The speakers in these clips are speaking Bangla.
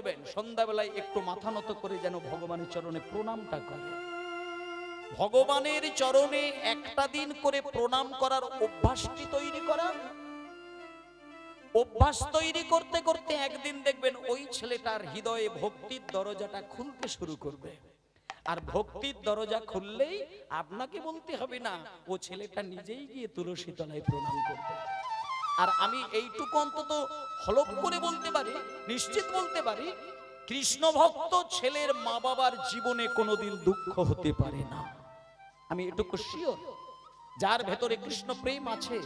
বলবেন সন্ধ্যাবেলায় একটু মাথা নত করে যেন ভগবানের চরণে প্রণামটা করে। ভগবানের চরণে একটা দিন করে প্রণাম করার অভ্যাসটি তৈরি করা। অভ্যাস তৈরি করতে করতে একদিন দেখবেন ওই ছেলেটার হৃদয়ে ভক্তির দরজাটা খুলতে শুরু করবে। আর ভক্তির দরজা খুললেই আপনাকে বলতে হবে না, ও ছেলেটা নিজেই গিয়ে তুলসী তলায় প্রণাম করবে। আর আমি এইটুকু অন্তত হলফ করে বলতে পারি, নিশ্চিত বলতে পারি, কৃষ্ণ ভক্ত ছেলের মা বাবার জীবনে কোনোদিন দুঃখ হতে পারে না। আমি এটুকু শিওর। যার ভেতরে কৃষ্ণ প্রেম আছে,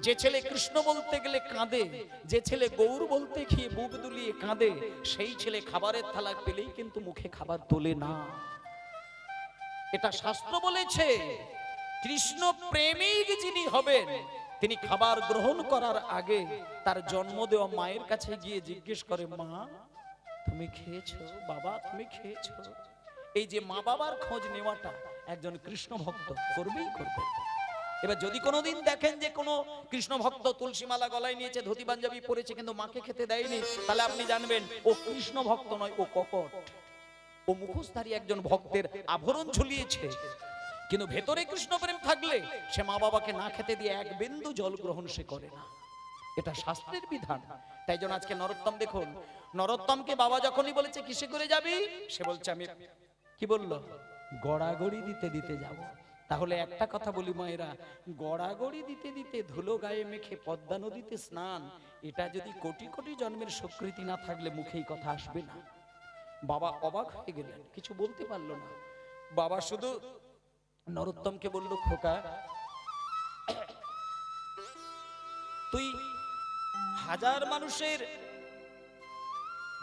যে ছেলে কৃষ্ণ বলতে গেলে কাঁদে, যে ছেলে গৌর বলতে গিয়ে বুক দুলিয়ে কাঁদে, সেই ছেলে খাবারের থালা পেলেই কিন্তু মুখে খাবার তোলে না। এটা শাস্ত্র বলেছে, কৃষ্ণ প্রেমিক যিনি হবেন তিনি খাবার গ্রহণ করার আগে তার জন্ম দেওয়া মায়ের কাছে গিয়ে জিজ্ঞেস করে, মা তুমি খেয়েছো? বাবা তুমি খেয়েছো? এই যে মা বাবার খোঁজ নেওয়াটা একজন কৃষ্ণ ভক্ত করবেই করবে। এবার যদি কোনোদিন দেখেন যে কোনো কৃষ্ণ ভক্ত তুলসী মালা গলায় নিয়েছে, ধুতি পাঞ্জাবি পরেছে, কিন্তু মাকে খেতে দেয়নি, তাহলে আপনি জানবেন ও কৃষ্ণ ভক্ত নয়, ও কপট। ও মুখোশধারী একজন ভক্তের আভরণ ঝুলিয়েছে, কিন্তু ভেতরে কৃষ্ণ প্রেম থাকলে সে মা বাবাকে না খেতে দিয়ে এক বিন্দু জল গ্রহণ সে করে না। এটা শাস্ত্রের বিধান। তাই জন্য আজকে নরোত্তম দেখুন, নরোত্তমকে বাবা যখনই বলেছে কিসে করে যাবি, সে বলছে আমি কি বললো, গড়াগড়ি দিতে দিতে যাব। তাহলে একটা কথা বলি মায়েরা, গড়াগড়ি দিতে দিতে ধুলো গায়ে মেখে পদ্মা নদীতে স্নান, এটা যদি কোটি কোটি জন্মের স্বীকৃতি না থাকলে মুখেই কথা আসবে না। বাবা অবাক হয়ে গেলেন, কিছু বলতে পারলো না। বাবা শুধু নরোত্তমকে বলল, খোকা তুই হাজার মানুষের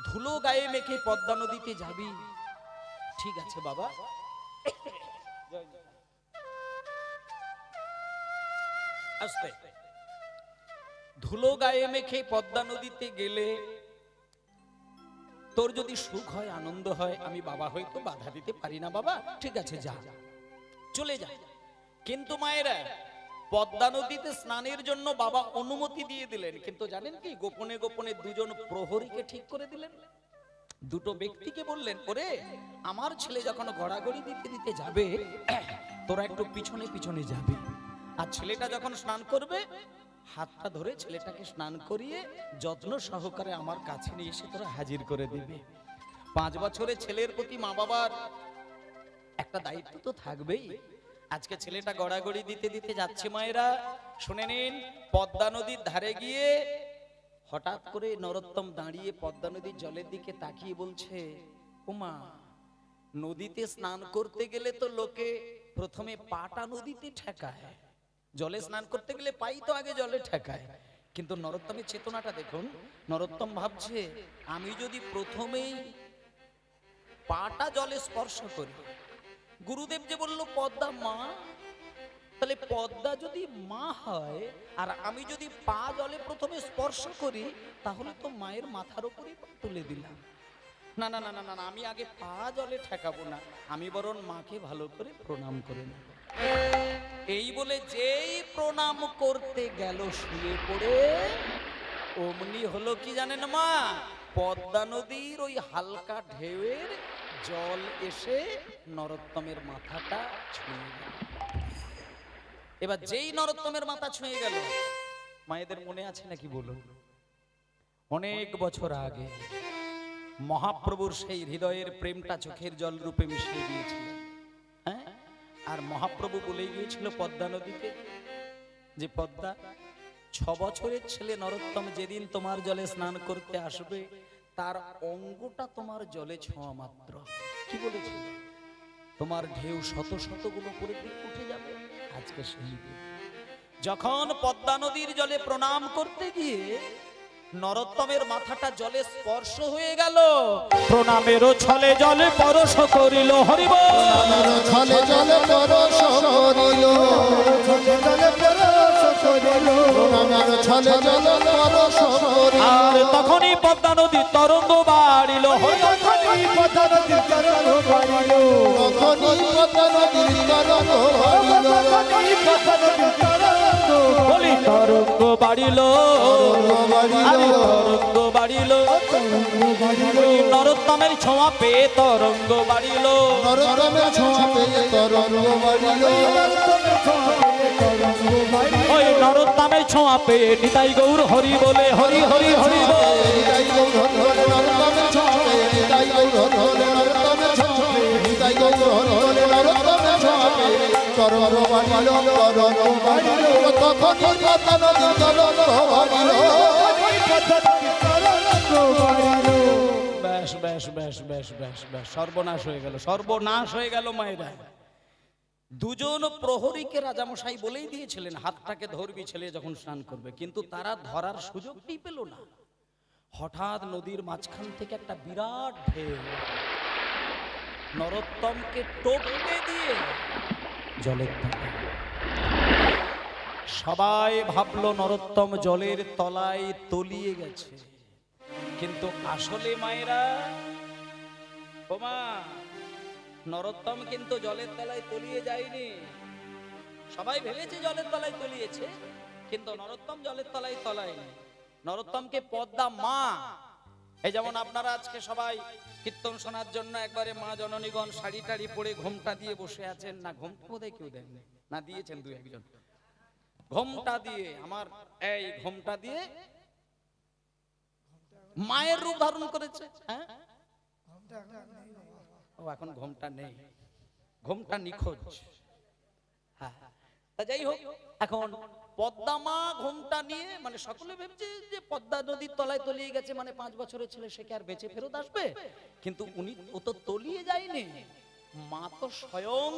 ধুলো গায়ে মেখে পদ্মা নদীতে যাবি, ঠিক আছে বাবা, আস্তে। ধুলো গায়ে মেখে পদ্মা নদীতে গেলে তোর যদি সুখ হয়, আনন্দ হয়, আমি বাবা হয়তো বাধা দিতে পারি না, বাবা ঠিক আছে যা, চলে যা। কিন্তু মায়েরা, পদ্মা নদীতে স্নানের জন্য বাবা অনুমতি দিয়ে দিলেন, কিন্তু জানেন কি, গোপনে গোপনে দুজন প্রহরীকে ঠিক করে দিলেন। দুটো ব্যক্তিকে বললেন, ওরে আমার ছেলে যখন গড়াগড়ি দিতে দিতে যাবে, তোরা একটু পিছনে পিছনে যাবি। আর ছেলেটা যখন স্নান করবে, হাতটা ধরে ছেলেটাকে স্নান করিয়ে যত্ন সহকারে আমার কাছে নিয়ে এসে তোরা হাজির করে দিবি। 5 বছরের ছেলের প্রতি মা বাবার একটা দায়িত্ব তো থাকবেই। আজকে ছেলেটা গড়াগড়ি দিতে দিতে যাচ্ছে মায়েরা, শুনে নিন। পদ্মা নদীর ধারে গিয়ে হঠাৎ করে নরোত্তম দাঁড়িয়ে পদ্মা নদীর জলের দিকে তাকিয়ে বলছে, ওমা, নদীতে স্নান করতে গেলে তো লোকে প্রথমে পাটা নদীতে ঠেকায়, জলে স্নান করতে গেলে পাই তো আগে জলে ঠেকায়। কিন্তু নরোত্তমের চেতনাটা দেখুন, নরোত্তম ভাবছে, আমি যদি প্রথমেই পাটা জলে স্পর্শ করি, গুরুদেব যে বলল পদ্মা মা, তাহলে পদ্মা যদি মা হয় আর আমি যদি পা জলে প্রথমে স্পর্শ করি, তাহলে তো মায়ের মাথার উপরই তুলে দিলাম। না না না না না, আমি আগে পা জলে ঠেকাবো না, আমি বরং মাকে ভালো করে প্রণাম করে নেব। এই বলে যেই প্রণাম করতে গেল শুয়ে পড়ে, অমনি হলো কি জানেন মা, পদ্মা নদীর ওই হালকা ঢেউয়ের জল এসে নরোত্তমের মাথাটা ছুঁয়ে গেল। এবার যেই নরোত্তমের মাথা ছুঁয়ে গেল, মায়েদের মনে আছে নাকি বলুন, অনেক বছর আগে মহাপ্রভুর সেই হৃদয়ের প্রেমটা চোখের জল রূপে মিশিয়ে দিয়েছিলেন। হ্যাঁ, আর মহাপ্রভু বলে গিয়েছিল পদ্মা নদীতে যে, পদ্মা 6 বছরের ছেলে নরোত্তম যেদিন তোমার জলে স্নান করতে আসবে, তার অঙ্গটা তোমার জলে ছোঁয়া মাত্র, কি বলেছিল, তোমার ঢেউ শত শত গুণ করে উঠে যাবে। আজকে সেই দিন যখন পদ্মা নদীর জলে প্রণাম করতে গিয়ে নরোত্তমের মাথাটা জলে স্পর্শ হয়ে গেল, প্রণামেরও ছলে জলে পরশ করিল, হরি বল, প্রণামেরও ছলে জলে পরশ করিল, প্রণামেরও ছলে জলে পরশ করিল। আর তখনই পদ্মা নদীর তরঙ্গ বাড়িল, হরি বল, পদ্মা নদীর তরঙ্গ বাড়িল, তখনই পদ্মা নদীর তরঙ্গ বাড়িল, বলি তরঙ্গ বাড়িল, তরঙ্গ বাড়িল, তরঙ্গ বাড়িল। বাড়িল, নরোত্তমের ছোঁয়া পেয়ে তরঙ্গ বাড়িল, নরোত্তমের ছোঁয়া পেয়ে তরঙ্গ বাড়িল, ওই নরোত্তমের ছোঁয়া পেয়ে নিতাই গৌর হরি বলে, হরি হরি হরি বল। নিতাই গৌর হরি বলে, নরোত্তমের ছোঁয়া পেয়ে নিতাই গৌর হরি বলে, নরোত্তমের ছোঁয়া পেয়ে নিতাই গৌর হরি বলে, নরোত্তমের ছোঁয়া পেয়ে তরঙ্গ বাড়িল, তরঙ্গ বাড়িল, তখন পদ্মানদী তরঙ্গ বাড়িল। ব্যাস ব্যাস ব্যাস ব্যাস ব্যাস ব্যাস, সর্বনাশ হয়ে গেল, সর্বনাশ হয়ে গেল মায়েরা। দুজন প্রহরীকে রাজামশাই বলেই দিয়েছিলেন হাতটাকে ধরবি ছেলে যখন স্নান করবে, কিন্তু তারা ধরার সুযোগই পেল না। হঠাৎ নদীর মাঝখান থেকে একটা বিরাট ঢেউ নরোত্তমকে টপকে দিয়ে জলের তলায়। সবাই ভাবলো নরোত্তম জলের তলায় তলিয়ে গেছে, কিন্তু আসলে মায়েরা, ওমা, নরোত্তম কিন্তু জলের তলায় তলিয়ে যায়নি। সবাই ভেবেছে জলের তলায় তলিয়েছে, কিন্তু নরোত্তম জলের তলায় তলায়নি। নরোত্তমকে পদ্মা মা, এই যেমন আপনারা আজকে সবাই কীর্তন শোনার জন্য একবারে মা জননীগণ শাড়ি টাড়ি পরে ঘোমটা দিয়ে বসে আছেন, না ঘোমটা বোধহয় কেউ দেননি, না দিয়েছেন দু একজন, ঘোমটা দিয়ে, আমার এই ঘোমটা দিয়ে মায়ের রূপ ধারণ করেছে। হ্যাঁ, ও এখন ঘোমটা নেই, ঘোমটা নিখোঁজ। হ্যাঁ, যাই হোক, এখন পদ্মা মা ঘোমটা নিয়ে, মানে সকলে ভেবেছে যে পদ্মা নদীর তলায় তলিয়ে গেছে, মানে 5 বছরের ছেলে সে কি আর বেঁচে ফেরত আসবে? কিন্তু ও তো তলিয়ে যায়নি, মা তো স্বয়ং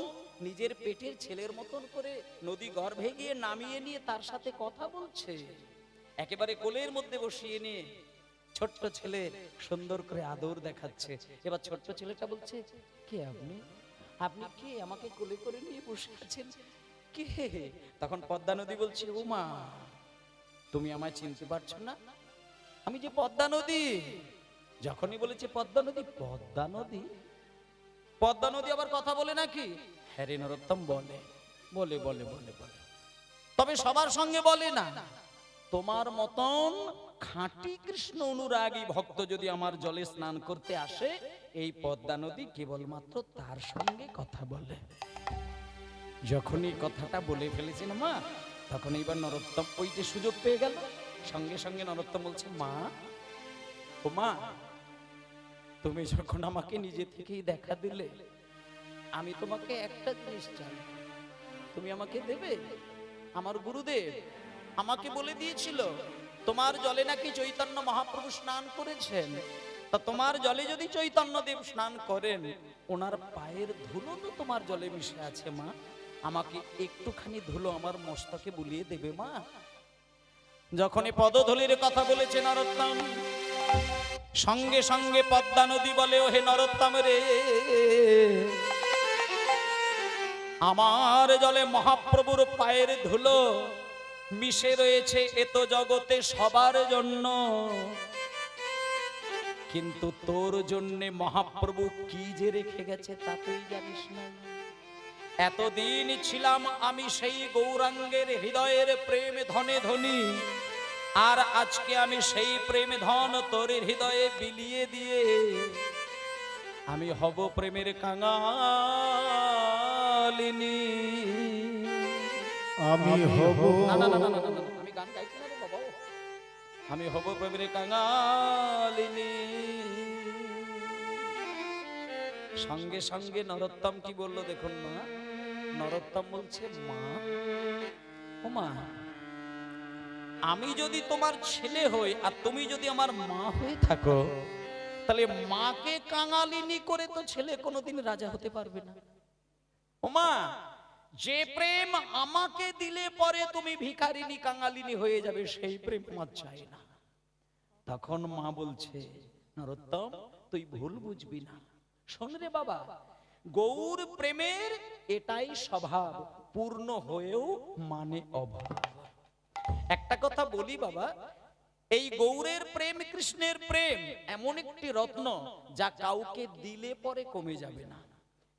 নিজের পেটের ছেলের মতন করে নদী গর্ভে গিয়ে নামিয়ে নিয়ে তার সাথে কথা বলছে, একেবারে কোলের মধ্যে বসিয়ে নিয়ে ছোট্ট ছেলে সুন্দর করে আদর দেখাচ্ছে। এবার ছোট্ট ছেলেটা বলছে, কে আপনি? আপনি কে? আমাকে কোলে করে নিয়ে বসে আছেন, কে? তখন পদ্মা নদী বলছে, ও মা, তুমি আমায় চিনতে পারছো না? আমি যে পদ্মা নদী। যখনই বলেছে পদ্মা নদী, পদ্মা নদী, পদ্মা নদী আবার কথা বলে নাকি? হ্যাঁ রে নরোত্তম, বলে বলে বলে বলে বলে, তবে সবার সঙ্গে বলে না। তোমার মতন খাঁটি কৃষ্ণ অনুরাগী ভক্ত যদি আমার জলে স্নান করতে আসে, এই পদ্মা নদী কেবলমাত্র তার সঙ্গে কথা বলে। যখনই কথাটা বলে ফেলেছেন মা, তখন এইবার নরোত্তম ওইটা সুযোগ পেয়ে গেল। সঙ্গে সঙ্গে নরোত্তম বলছে, মা, ও মা, তুমি যখন আমাকে নিজে থেকেই দেখা দিলে, আমি তোমাকে একটা জিনিস চাই, তুমি আমাকে দেবে? আমার গুরুদেব আমাকে বলে দিয়েছিল তোমার জলে নাকি চৈতন্য মহাপ্রভু স্নান করেছেন, তা তোমার জলে যদি চৈতন্য দেব স্নান করেন, ওনার পায়ের ধুলো তো তোমার জলে মিশে আছে মা, আমাকে একটুখানি ধুলো আমার মস্তকে বুলিয়ে দেবে মা? যখনই পদধূলির কথা বলেছে নরোত্তম, সঙ্গে সঙ্গে পদ্মা নদী বলে, ও হে নরোত্তম রে, আমার জলে মহাপ্রভুর পায়ের ধুলো মিশে রয়েছে, এ তো জগতে সবার জন্য, কিন্তু তোর জন্য মহাপ্রভু কি যে রেখে গেছে তা তুই জানিস না। এতদিন ছিলাম আমি সেই গৌরাঙ্গের হৃদয়ের প্রেম ধনে ধনী, আর আজকে আমি সেই প্রেম ধন তোর হৃদয়ে বিলিয়ে দিয়ে আমি হব প্রেমের কাঙালিনী। আমি হব, না না না না না, আমি গান গাইছি না রে বাবা, আমি হব প্রেমের কাঙালিনী। সঙ্গে সঙ্গে নরোত্তম কি বললো দেখুন না, নরোত্তম বলছে, মা, ও মা, আমি যদি তোমার ছেলে হই আর তুমি যদি আমার মা হয়ে থাকো, তাহলে মাকে কাঙালিনী করে তো ছেলে কোনোদিন রাজা হতে পারবে না। ও মা, যে প্রেম আমাকে দিলে পরে তুমি ভিখারিনী কাঙালিনী হয়ে যাবে, সেই প্রেম আমার চাই না। তখন মা বলছে, নরোত্তম তুই ভুল বুঝবি না, শোন রে বাবা, গৌর প্রেমের এটাই স্বভাব, পূর্ণ হয়েও মানে অভাব। একটা কথা বলি বাবা, এই গৌরের প্রেম, কৃষ্ণের প্রেম এমন একটি রত্ন যা কাউকে দিলে পরে কমে যাবে না,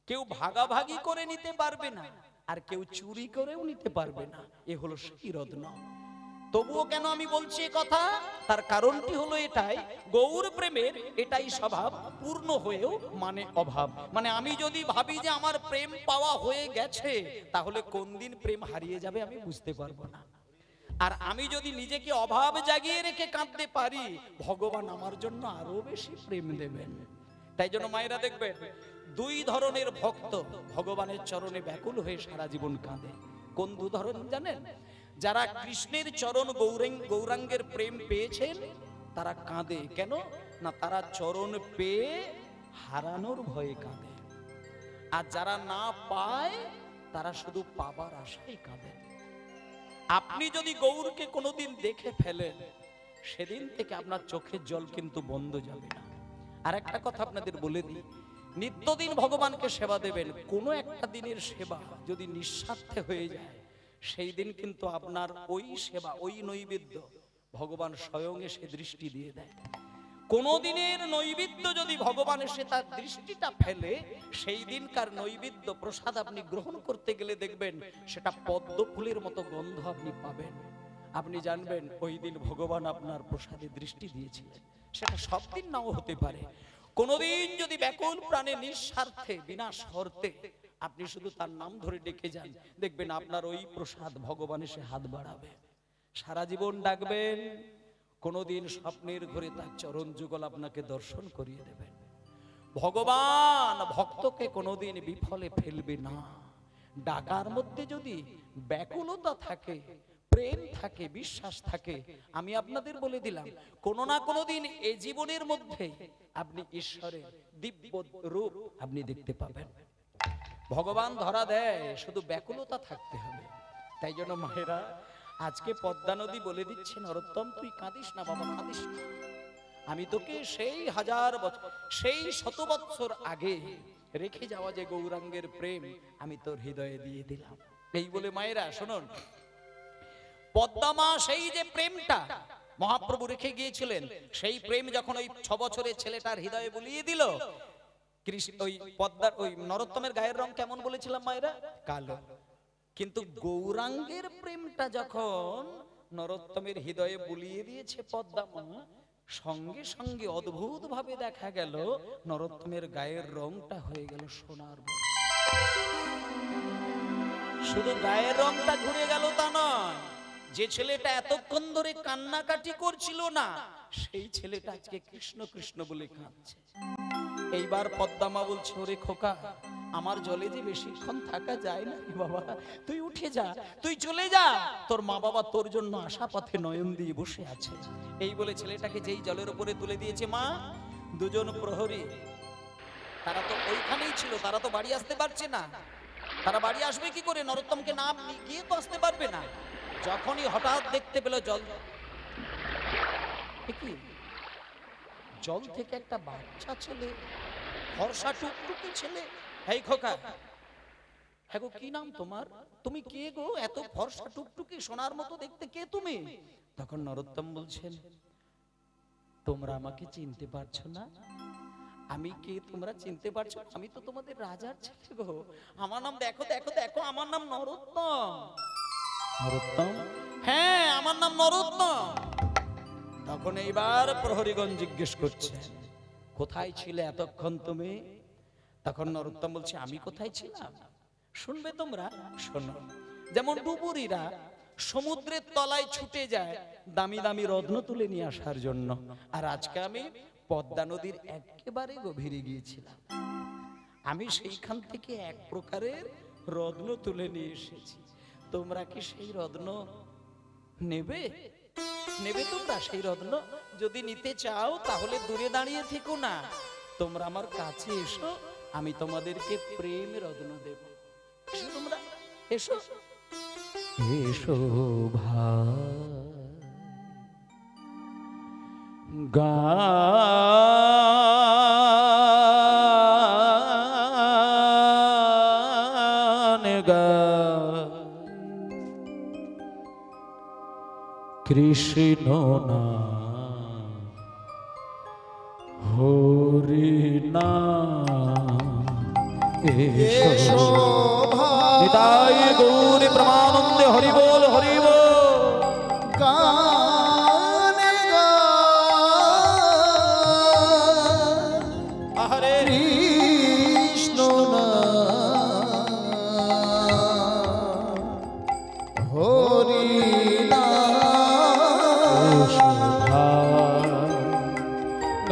কেউ ভাগাভাগি করে নিতে পারবে না, আর কেউ চুরি করেও নিতে পারবে না। এ হলো সেই রত্ন। তবুও কেন আমি বলছি এ কথা? তার কারণটি হলো এটাই, গৌর প্রেমের এটাই স্বভাব, পূর্ণ হয়েও মানে অভাব। মানে আমি যদি ভাবি যে আমার প্রেম পাওয়া হয়ে গেছে, তাহলে কোন দিন প্রেম হারিয়ে যাবে আমি বুঝতে পারবো না। আর আমি যদি নিজেকে অভাব জাগিয়ে রেখে কাঁদতে পারি, ভগবান আমার জন্য আরো বেশি প্রেম দেবেন। তাই জন্য মায়েরা দেখবেন, দুই ধরনের ভক্ত ভগবানের চরণে ব্যাকুল হয়ে সারা জীবন কাঁদে। কোন দু ধরন জানেন? যারা কৃষ্ণের চরণ গৌরাঙ্গের প্রেম পেয়েছেন তারা কাঁদে। কেন না? তারা চরণ পেয়ে হারানোর ভয়ে কাঁদে। আর যারা না পায় তারা শুধু পাবার আশায় কাঁদে। আপনি যদি গৌরকে কোনোদিন দেখে ফেলেন, সেদিন থেকে আপনার চোখের জল কিন্তু বন্ধ যাবে না। আর একটা কথা আপনাদের বলে দিই, নিত্যদিন ভগবানকে সেবা দেবেন, কোনো একটা দিনের সেবা যদি নিঃস্বার্থে হয়ে যায়, সেই দিন কিন্তু আপনার ওই সেবা, ওই নৈবেদ্য ভগবান স্বয়ং এসে দৃষ্টি দিয়ে দেয়। কোনো দিনের নৈবেদ্য যদি ভগবান এসে তার দৃষ্টিটা ফেলে, সেই দিনকার নৈবেদ্য প্রসাদ আপনি গ্রহণ করতে গেলে দেখবেন সেটা পদ্ম ফুলের মতো গন্ধ আপনি পাবেন। আপনি জানবেন ওই দিন ভগবান আপনার প্রসাদে দৃষ্টি দিয়েছিলেন। সেটা সব দিন নাও হতে পারে। কোনোদিন যদি ব্যাকুল প্রাণে নিঃস্বার্থে বিনা শর্তে আপনি শুধু তার নাম ধরে ডেকে যান, দেখবেন আপনার ওই প্রসাদ ভগবান এসে হাত বাড়াবে, সারা জীবন ডাকবেন। কোনোদিন স্বপ্নের ঘরে তার চরণ যুগল আপনাকে দর্শন করিয়ে দেবেন। ভগবান ভক্তকে কোনোদিন বিফলে ফেলবে না। ডাকার মধ্যে যদি ব্যাকুলতা থাকে, প্রেম থাকে, বিশ্বাস থাকে, আমি আপনাদের বলে দিলাম কোনো না কোনো দিন এই জীবনের মধ্যে আপনি ঈশ্বরের দিব্য রূপ আপনি দেখতে পাবেন। ভগবান ধরা দেয়, শুধু ব্যাকুলতা থাকতে হবে। তাই জন্য মায়েরা আজকে পদ্মা নদী বলে দিচ্ছে, নরোত্তম তুই কাঁদিস না বাবা, কাঁদিস না। আমি তোকে সেই হাজার বছর, সেই শত বৎসর আগে রেখে যাওয়া যে গৌরাঙ্গের প্রেম আমি তোর হৃদয়ে দিয়ে দিলাম। এই বলে মায়েরা শুনুন, পদ্মা মা সেই যে প্রেমটা মহাপ্রভু রেখে গিয়েছিলেন, সেই প্রেম যখন ওই 6 বছরের ছেলেটার হৃদয়ে বুলিয়ে দিল, ওই পদ্মার ওই নরোত্তমের গায়ের রং কেমন বলেছিলাম মায়েরা? কালো। কিন্তু গৌরাঙ্গের প্রেমটা যখন নরোত্তমের হৃদয়ে বুলিয়ে দিয়েছে পদ্মা মা, সঙ্গে সঙ্গে অদ্ভুত ভাবে দেখা গেল নরোত্তমের গায়ের রংটা হয়ে গেল সোনার বর্ণ। শুধু গায়ের রংটা ঘুরে গেল তা নয়, যে ছেলেটা এতক্ষণ ধরে কান্নাকাটি করছিল না, সেই ছেলেটা আজকে কৃষ্ণ কৃষ্ণ বলে কাঁদছে। এইবার পদ্মা মা বলছে, ওরে খোকা, আমার জলে যে বেশিক্ষণ থাকা যায় না রে বাবা, তুই উঠে যা, তুই চলে যা, তোর মা বাবা তোর জন্য আশা পথে নয়ন দিয়ে বসে আছে। এই বলে ছেলেটাকে যেই জলের উপরে তুলে দিয়েছে মা, দুজন প্রহরী তারা তো ওইখানেই ছিল, তারা তো বাড়ি আসতে পারছে না। তারা বাড়ি আসবে কি করে? নরোত্তমকে না গিয়ে তো আসতে পারবে না। যখনই হঠাৎ দেখতে পেল জল, কি জল থেকে একটা বাচ্চা ছেলে, ফর্সা টুকটুকি ছেলে। এই খোকা, হ্যাঁ গো, কি নাম তোমার? তুমি কে গো? এত ফর্সা টুকটুকি সোনার মতো দেখতে, কে তুমি? তখন নরোত্তম বলছেন, তোমরা আমাকে চিনতে পারছো না? আমি কে তোমরা চিনতে পারছো? আমি তো তোমাদের রাজার ছেলে গো। আমার নাম দেখো দেখো দেখো, আমার নাম নরোত্তম। নরোত্তম? হ্যাঁ, আমার নাম নরোত্তম। তখন এইবার প্রহরীগণ জিজ্ঞেস করছে, কোথায় ছিলে এতক্ষণ তুমি? তখন নরোত্তম বলছে, আমি কোথায় ছিলাম শুনবে তোমরা? শোনো। যেমন ডুবুরিরা সমুদ্রের তলায় ছুটে যায় দামি দামি রত্ন তুলে নিয়ে আসার জন্য, আর আজকে আমি পদ্মা নদীর একেবারে গভীরে গিয়েছিলাম। আমি সেইখান থেকে এক প্রকারের রত্ন তুলে নিয়ে এসেছি। তোমরা কি সেই রত্ন নেবে? নেবে তোমরা সেই রত্ন? যদি নিতে চাও তাহলে দূরে দাঁড়িয়ে থেকো না, তোমরা আমার কাছে এসো, আমি তোমাদেরকে প্রেম রত্ন দেব। এসো তোমরা, এসো এসো ভাই। গান কৃষ্ণ না হরি না, এসো নিতাই গৌর প্রেমানন্দে হরি বল হরি বল। আহারে কৃষ্ণ নাম হরি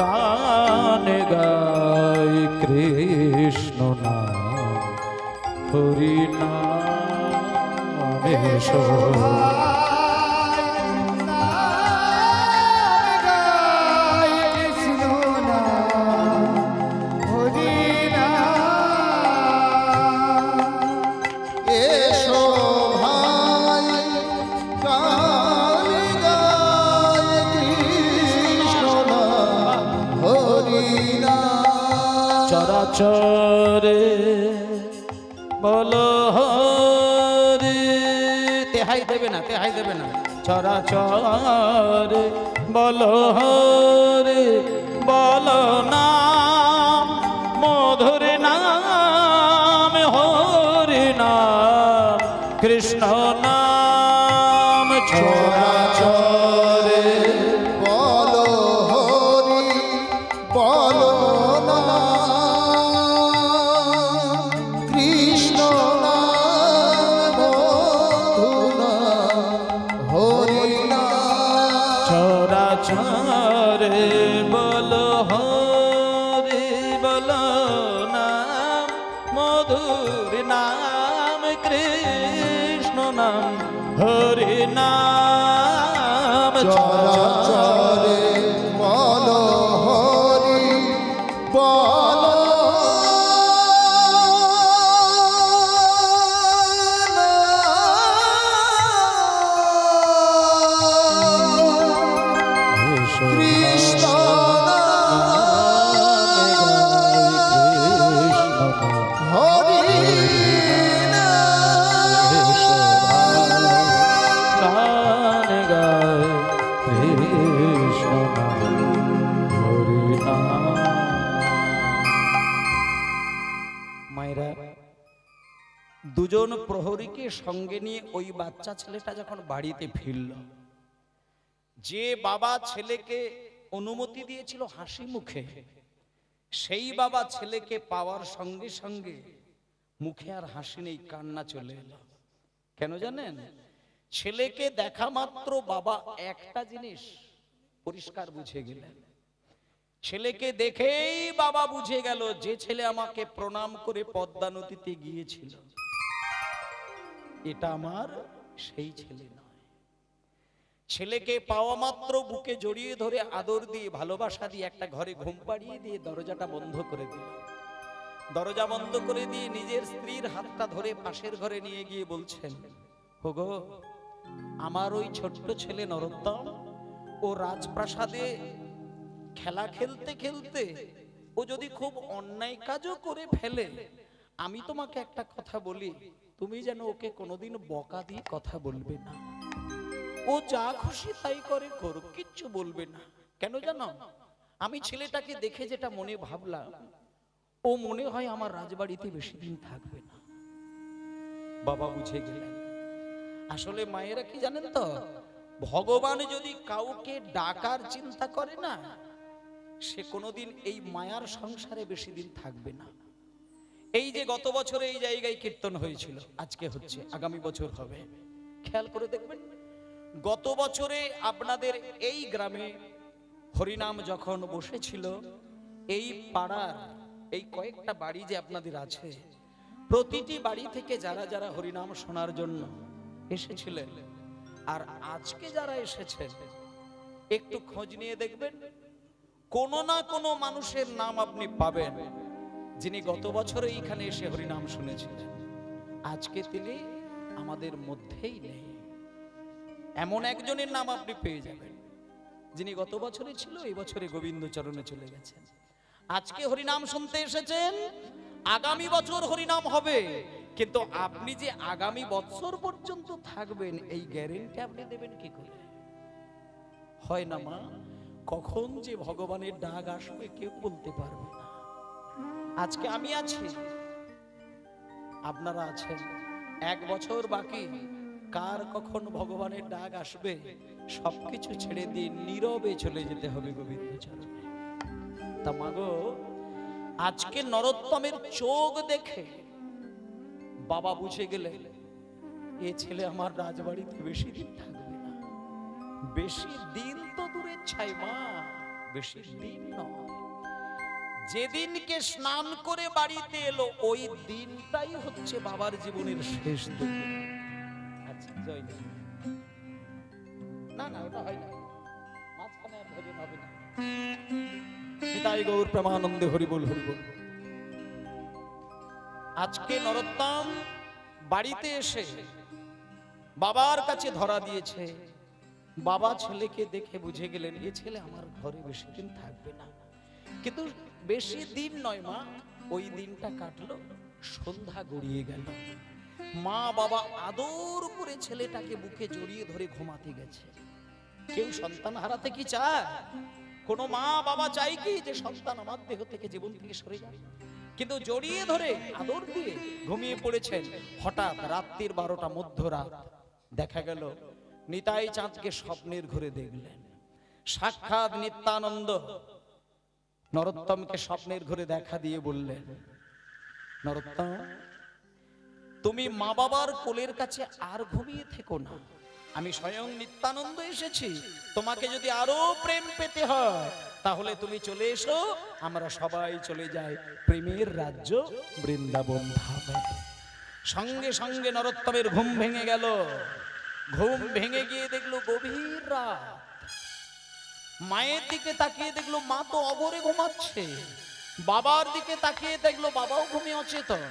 গান গাই কৃষ্ণ নাম হরি নাম এসো ভাই গান গায় কৃষ্ণ নাম হরি নাম চরাচরে বলো হরি তেহাই দেবে না, তেহাই দেবে না। চরাচরে বলো হরি বলো নাম মধুর নাম হরি নাম কৃষ্ণ নাম চরাচরে বলো হরি বলো নাম কৃষ্ণ নাম মধু নাম হরি নাম চরাচরে বলো হরি বলো নাম মধুর নাম কৃষ্ণ নাম হরি নাম চরাচরে বলো হরি বলো কৃষ্ণ হরি মায়েরা, দুজন প্রহরীকে সঙ্গে নিয়ে ওই বাচ্চা ছেলেটা যখন বাড়িতে ফিরল, যে বাবা ছেলেকে অনুমতি দিয়েছিল হাসি মুখে, সেই বাবা ছেলেকে পাওয়ার সঙ্গে সঙ্গে মুখে আর হাসি নেই, কান্না চলে এলো। কেন জানেন? ছেলেকে দেখা মাত্র বাবা একটা জিনিস পরিষ্কার বুঝে গেলেন। ছেলেকে দেখেই বাবা বুঝে গেল যে ছেলে আমাকে প্রণাম করে পদ্মা নদীতে গিয়েছিল, এটা আমার সেই ছেলে নয়। ছেলেকে পাওয়া মাত্র বুকে জড়িয়ে ধরে আদর দিয়ে ভালোবাসা দিয়ে একটা ঘরে ঘুম পাড়িয়ে দিয়ে দরজাটা বন্ধ করে দিল। দরজা বন্ধ করে দিয়ে নিজের স্ত্রীর হাতটা ধরে পাশের ঘরে নিয়ে গিয়ে বলছেন, ওগো আমার ওই ছোট্ট ছেলে নরোত্তম, ও রাজপ্রাসাদে খেলা খেলতে খেলতে ও যদি খুব অন্যায় কাজও করে ফেলে, আমি তোমাকে একটা কথা বলি, তুমি যেন ওকে কোনোদিন বকা দিয়ে কথা বলবে না। ও যা খুশি তাই করে করুক, কিচ্ছু বলবে না। কেন জানো? আমি ছেলেটাকে দেখে যেটা মনে ভাবলাম, ও মনে হয় আমার রাজবাড়িতে বেশি দিন থাকবে না। বাবা বুঝে গেলেন। আসলে মায়েরা কি জানেন তো, ভগবান যদি কাউকে ডাকার চিন্তা করে না, সে কোনোদিন এই মায়ার সংসারে বেশি দিন থাকবে না। এই যে গত বছরে এই জায়গায় কীর্তন হয়েছিল, আজকে হচ্ছে, আগামী বছর হবে, খেয়াল করে দেখবেন। গত বছরে আপনাদের এই গ্রামে হরিনাম যখন বসেছিল, এই পাড়ার এই কয়েকটা বাড়ি যে আপনাদের আছে, প্রতিটি বাড়ি থেকে যারা যারা হরিনাম শোনার জন্য এসেছিলেন, আর আজকে যারা এসেছেন, একটু খোঁজ নিয়ে দেখবেন, কোনো না কোনো মানুষের নাম আপনি পাবেন যিনি গত বছরে এইখানে এসে হরিনাম শুনেছিলেন, আজকে তিনি আমাদের মধ্যেই নেই। এমন একজনের নাম আপনি পেয়ে যাবেন যিনি গত বছরে ছিল, এই বছরে গোবিন্দ চরণে চলে গেছেন। আজকে হরিনাম শুনতে এসেছেন, আগামী বছর হরিনাম হবে, কিন্তু আপনি যে আগামী বছর পর্যন্ত থাকবেন এই গ্যারেন্টি আপনি দেবেন কি করে? হয় না মা, কখন যে ভগবানের ডাক আসবে কেউ বলতে পারবে না। আজকে আমি আছি, আপনারা আছেন, এক বছর বাকি, কার কখন ভগবানের ডাক আসবে সবকিছু ছেড়ে দিয়ে নীরবে চলে যেতে হবে গোবিন্দ চরণে। তা মাগো, আজকে নরোত্তমের চোখ দেখে বাবা বুঝে গেলে এ ছেলে আমার রাজবাড়িতে বেশি দিন থাকবে না। বেশি দিন তো দূরের ছাই মা, বেশি দিন নয়। যেদিনকে স্নান করে বাড়িতে এলো ওই দিনটাই হচ্ছে বাবার জীবনের শেষ দিন। আচ্ছা জয় না, না না ওটা হয় না, মাঝখানে আর ভজন হবে না। নিতাই গৌর প্রেমানন্দে হরিবোল হরিবোল। আজকে নরোত্তম বাড়িতে এসে বাবার কাছে ধরা দিয়েছে। বাবা ছেলেকে দেখে বুঝে গেলেন এ ছেলে আমার ঘরে বেশি দিন থাকবে না। কিন্তু বেশি দিন নয় মা, ওই দিনটা কাটলো, সন্ধ্যা গড়িয়ে গেল। মা বাবা আদর করে ছেলেটাকে বুকে জড়িয়ে ধরে ঘুমাতে গেছে। কেউ সন্তান হারাতে কি চায়? কোন মা বাবা চাই কি যে সন্তান আমার দেহ থেকে জীবন থেকে সরে যায়? কিন্তু জড়িয়ে ধরে আদর দিয়ে ঘুমিয়ে পড়েছেন। হঠাৎ রাত্রির 12টা মধ্যরাত, দেখা গেল নিতাই চাঁদকে স্বপ্নের ঘরে দেখলেন। সাক্ষাৎ নিত্যানন্দ নরোত্তমকে স্বপ্নের ঘরে দেখা দিয়ে বললেন, নরোত্তম তুমি মা বাবার কোলের কাছে আর ঘুমিয়ে থেকো না, আমি স্বয়ং নিত্যানন্দ এসেছি। তোমাকে যদি আরো প্রেম পেতে হয় তাহলে তুমি চলে এসো, আমরা সবাই চলে যাই প্রেমের রাজ্য বৃন্দাবন ধামে। সঙ্গে সঙ্গে নরোত্তমের ঘুম ভেঙে গেল। ঘুম ভেঙে গিয়ে দেখলো গভীর রাত। মায়ের দিকে তাকিয়ে দেখলো মা তো অগরে ঘুমাচ্ছে। বাবার দিকে তাকিয়ে দেখলো বাবাও ঘুমিয়ে অচেতন।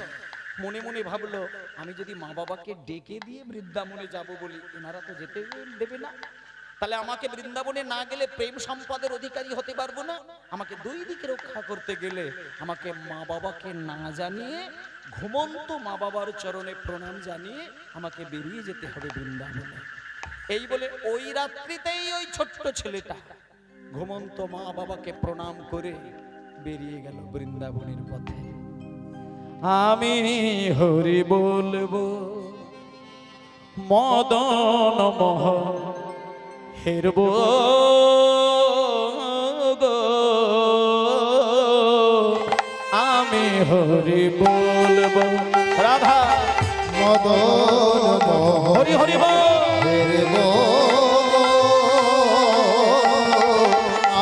মনে মনে ভাবলো আমি যদি মা বাবাকে ডেকে দিয়ে বৃন্দাবনে যাব বলি, এনারা তো যেতে দেবে না। তাহলে আমাকে বৃন্দাবনে না গেলে প্রেম সম্পদের অধিকারী হতে পারবো না। আমাকে দুই দিকে রক্ষা করতে গেলে আমাকে মা বাবাকে না জানিয়ে, ঘুমন্ত মা বাবার চরণে প্রণাম জানিয়ে আমাকে বেরিয়ে যেতে হবে বৃন্দাবনে। এই বলে ওই রাত্রিতেই ওই ছোট্ট ছেলেটা ঘুমন্ত মা বাবাকে প্রণাম করে বেরিয়ে গেল বৃন্দাবনের পথে। আমি হরি বলবো মদন মোহন হেরব গো, আমি হরি বলবো রাধা মদন হরি হরি বল।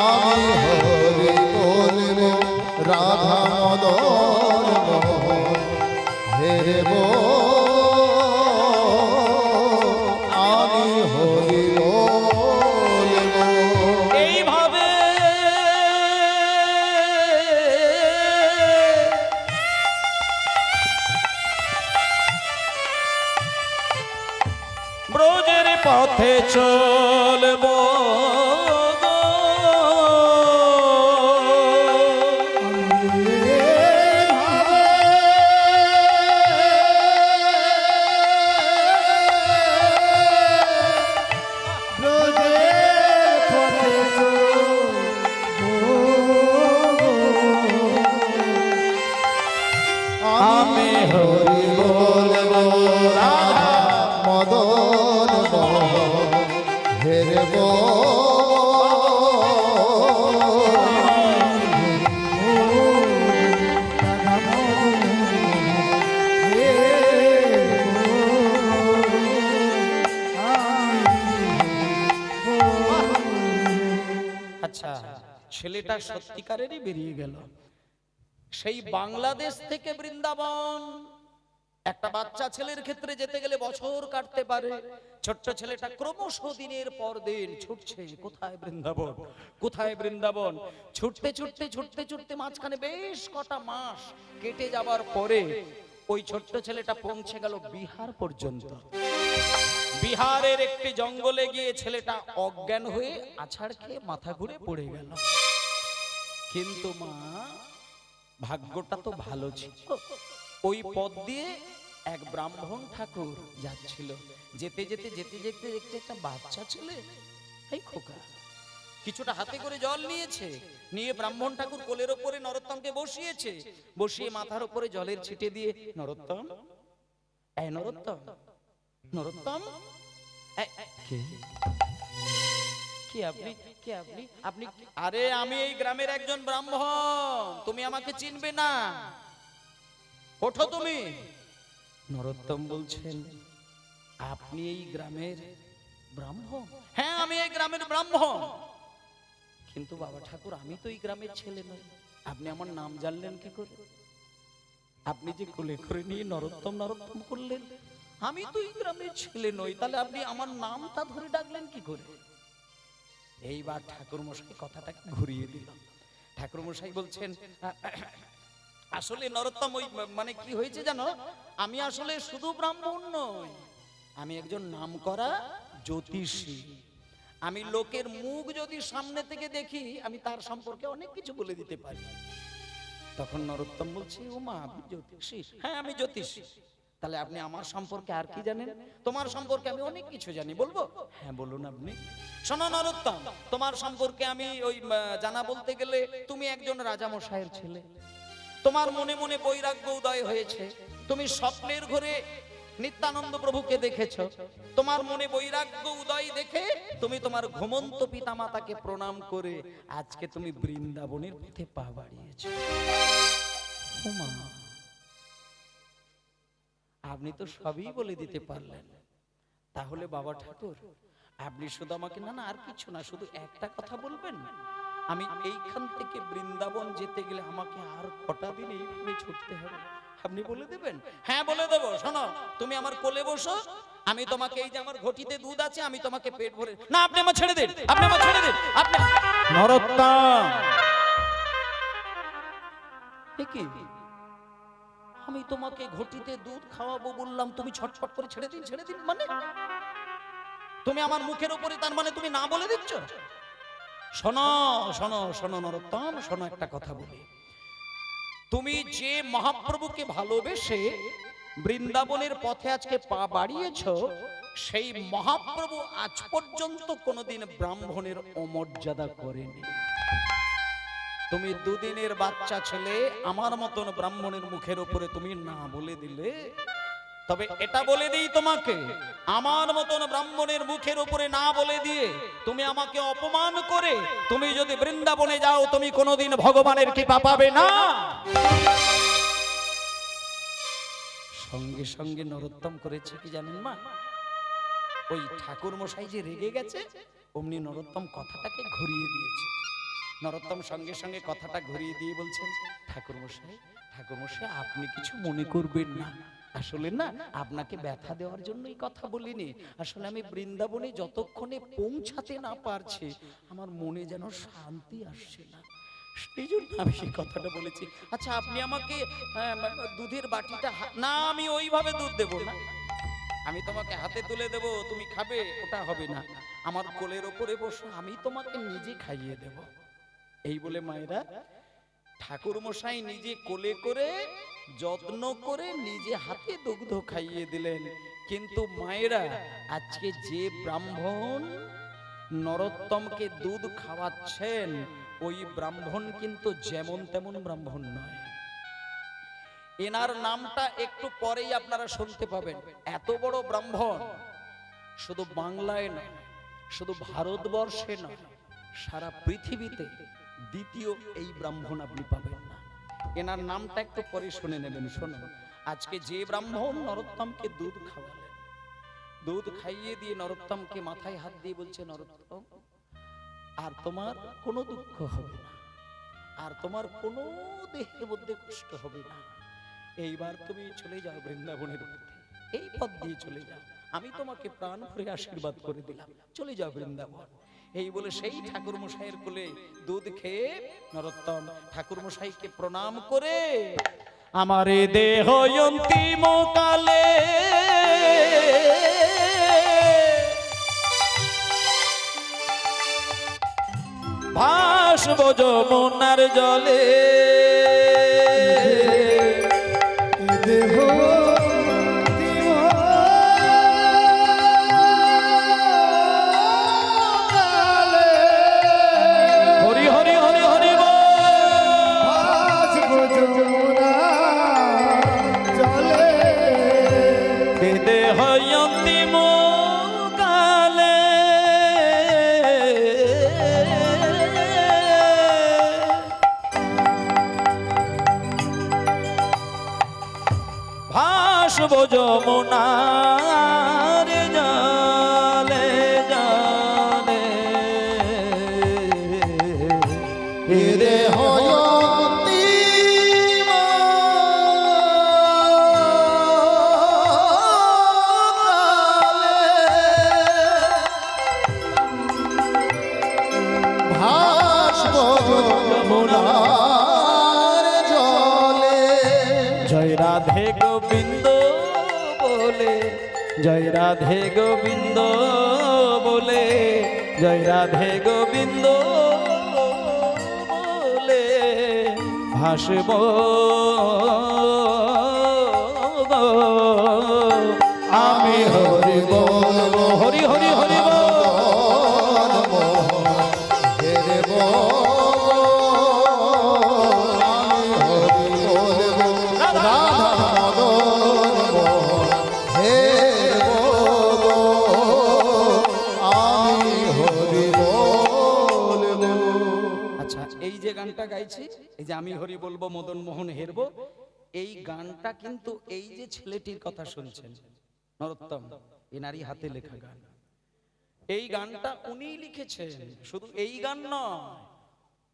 আমি হরি বলবো রাধা মদন হেরব, আমি হরি বলবো। এইভাবে ব্রজের পথে চলবো গো। আমি হরি বলবো রাধা মদন হেরব, আচ্ছা ছেলেটা সত্যিকারেরই বেরিয়ে গেল। সেই বাংলাদেশ থেকে বৃন্দাবন একটা বাচ্চা ছেলের ক্ষেত্রে যেতে গেলে বছর কাটতে পারে। ছোট্ট ছেলেটা ক্রমশ দিনের পর দিন ছুটছে, কোথায় বৃন্দাবন, কোথায় বৃন্দাবন। ছুটতে ছুটতে ছুটতে ছুটতে মাঝখানে বেশ কটা মাস কেটে যাবার পরে ওই ছোট্ট ছেলেটা পৌঁছে গেল বিহার পর্যন্ত। বিহারের একটি জঙ্গলে গিয়ে ছেলেটা অজ্ঞান হয়ে আছাড় খেয়ে মাথা ঘুরে পড়ে গেল। কিন্তু মা ভাগ্যটা তো ভালো ছিল, ওই পথ দিয়ে এক ব্রাহ্মণ ঠাকুর যাচ্ছিল। যেতে যেতে যেতে যেতে দেখতে একটা বাচ্চা ছেলে, এই খোকা, কিছুটা হাতে করে জল নিয়েছে, নিয়ে ব্রাহ্মণ ঠাকুর কোলের ওপরে নরোত্তমকে বসিয়েছে। বসিয়ে মাথার উপরে জলের ছিটে দিয়ে, নরোত্তম, এই নরোত্তম, নরোত্তম, কে কে আপনি? কে আপনি? আপনি আরে আমি এই গ্রামের একজন ব্রাহ্মণ, তুমি আমাকে চিনবে না। ওঠো তুমি। নরোত্তম বলছেন, আপনি এই গ্রামের ব্রাহ্মণ? হ্যাঁ, আমি এই গ্রামের ব্রাহ্মণ। কিন্তু বাবা ঠাকুর, আমি তো এই গ্রামের ছেলে নই। আপনি আমার নাম জানলেন কি করে? আপনি যে কোলে করে নিয়ে নরোত্তম নরোত্তম করলেন, আমি তো এই গ্রামের ছেলে নই, তাহলে আপনি আমার নামটা ধরে ডাকলেন কি করে? এইবার ঠাকুর মশাই কথাটাকে ঘুরিয়ে দিল। ঠাকুর মশাই বলছেন, আসলে নরোত্তম, ওই মানে কি হয়েছে জানো, আমি আসলে শুধু ব্রাহ্মণ নই, আমি একজন নামকরা জ্যোতিষী। আমি লোকের মুখ যদি সামনে থেকে দেখি, আমি তার সম্পর্কে অনেক কিছু বলে দিতে পারি। তখন নরোত্তম বলছে, ও মা, আপনি জ্যোতিষী? হ্যাঁ, আমি জ্যোতিষী। তাহলে আপনি আমার সম্পর্কে আর কি জানেন? তোমার সম্পর্কে আমি অনেক কিছু জানি, বলবো? হ্যাঁ, বলুন আপনি। শোনো নরোত্তম, তোমার সম্পর্কে আমি ওই জানা বলতে গেলে, তুমি একজন রাজামশাইয়ের ছেলে। তোমার মনে মনে বৈরাগ্য উদয় হয়েছে। তুমি স্বপ্নের ঘরে নিত্যানন্দ প্রভুকে দেখেছো। তোমার মনে বৈরাগ্য উদয় দেখে তুমি তোমার ঘুমন্ত পিতামাতাকে প্রণাম করে আজকে তুমি বৃন্দাবনের পথে পা বাড়িয়েছো। ও মা, আপনি তো সবই বলে দিতে পারলেন। তাহলে বাবা ঠাকুর, আপনি শুধু আমাকে, না না, আর কিছু না, শুধু একটা কথা বলবেন, আমি এইখান থেকে বৃন্দাবন যেতে গেলে আমাকে আর কটা দিন এইভাবে ছুটতে হবে, আপনি বলে দেবেন? হ্যাঁ, বলে দেবো। শোনো, তুমি আমার কোলে বসো, আমি তোমাকে, এই যে আমার ঘটিতে দুধ আছে, আমি তোমাকে পেট ভরে, না, আপনি আমার ছেড়ে দিন, আপনি আমার ছেড়ে দিন, আপনি। নরোত্তম, কি, আমি তোমাকে ঘটিতে দুধ খাওয়াবো বললাম, তুমি ছটফট করে ছেড়ে দিন, ছেড়ে দিন মানে? তুমি আমার মুখের উপরে তার মানে তুমি না বলে দিচ্ছ? শোনো শোনো শোনো নরোত্তম, শোনো, একটা কথা বলি। তুমি যে মহাপ্রভুকে ভালোবেসে বৃন্দাবনের পথে আজকে পা বাড়িয়েছো, সেই মহাপ্রভু আজ পর্যন্ত কোনোদিন ব্রাহ্মণের অমর্যাদা করেনি। তুমি দুদিনের বাচ্চা ছেলে, আমার মতন ব্রাহ্মণের মুখের উপরে তুমি না বলে দিলে। তবে এটা বলে দিই তোমাকে, আমার মতন ব্রাহ্মণের মুখের উপরে না বলে দিয়ে তুমি আমাকে অপমান করে তুমি যদি বৃন্দাবনে যাও, তুমি কোনোদিন ভগবানের কৃপা পাবে না। সঙ্গে সঙ্গে নরোত্তম করেছে কি জানেন মা? ওই ঠাকুর মশাই যে রেগে গেছে, অমনি নরোত্তম কথাটাকে ঘুরিয়ে দিয়েছে। নরোত্তম সঙ্গে সঙ্গে কথাটা ঘুরিয়ে দিয়ে বলছেন, ঠাকুর মশাই, ঠাকুর মশাই, আপনি কিছু মনে করবেন না। আসলে না, আপনাকে ব্যথা দেওয়ার জন্যই কথা বলিনি। আসলে আমি বৃন্দাবনে যতক্ষণে পৌঁছাতে না পারছি, আমার মনে যেন শান্তি আসছে না, সেই জন্য আমি সেই কথাটা বলেছি। আচ্ছা, আপনি আমাকে দুধের বাটিটা, না, আমি ওইভাবে দুধ দেব না, আমি তোমাকে হাতে তুলে দেব, তুমি খাবে, ওটা হবে না। আমার কোলের ওপরে বসো, আমি তোমাকে নিজে খাইয়ে দেব। এই বলে মায়েরা, ঠাকুর মশাই নিজে কোলে করে যত্ন করে নিজে হাতে দুগ্ধ খাইয়ে দিলেন। কিন্তু মায়েরা, আজকে যে ব্রাহ্মণ নরোত্তমকে দুধ খাওয়াচ্ছেন, ওই ব্রাহ্মণ কিন্তু যেমন তেমন ব্রাহ্মণ নয়। এনার নামটা একটু পরেই আপনারা শুনতে পাবেন। এত বড় ব্রাহ্মণ শুধু বাংলায় নয়, শুধু ভারতবর্ষে নয়, সারা পৃথিবীতে দ্বিতীয় এই ব্রাহ্মণ আপনি পাবেন না। এনার নামটা একটু পরে শুনে নেবেন। শুনুন, আজকে যে ব্রাহ্মণ নরোত্তমকে দুধ খাওয়ালেন, দুধ খাইয়ে দিয়ে নরোত্তমকে মাথায় হাত দিয়ে বলছে, নরোত্তম, আর তোমার কোনো দুঃখ হবে না, আর তোমার কোনো দেহের মধ্যে কষ্ট হবে না। এইবার তুমি চলে যাও বৃন্দাবনের মধ্যে, এই পথ দিয়ে চলে যাও, আমি তোমাকে প্রাণ ভরে আশীর্বাদ করে দিলাম, চলে যাও বৃন্দাবন। এই বলে সেই ঠাকুর মশাইয়ের কোলে দুধ খেয়ে নরোত্তম ঠাকুর মশাইকে প্রণাম করে, আমারে দেহ অন্তিম কালে ভাসব যমুনার জলে, দেহ অন্তিম কালে ভাসবো যমুনার জলে জলে এরে হয়তি ভাসব যমুনার জলে। জয় রাধে গোবিন্দ বলে, জয় রাধে গোবিন্দ বলে, জয় রাধে গোবিন্দ বলে ভাসব আমি হরি বলবো হরি হরি হরি বল। হেরে আমি হরি বলবো রাধা মদন হে আমি হরি বলবো। আচ্ছা, এই যে গানটা গাইছি, এই যে আমি হরি বলবো মদন মোহন হেরবো, এই গানটা কিন্তু এই যে ছেলেটির কথা শুনছেন নরোত্তম, এনারই হাতে লেখা গান। এই গানটা উনিই লিখেছেন। শুধু এই গান নয়,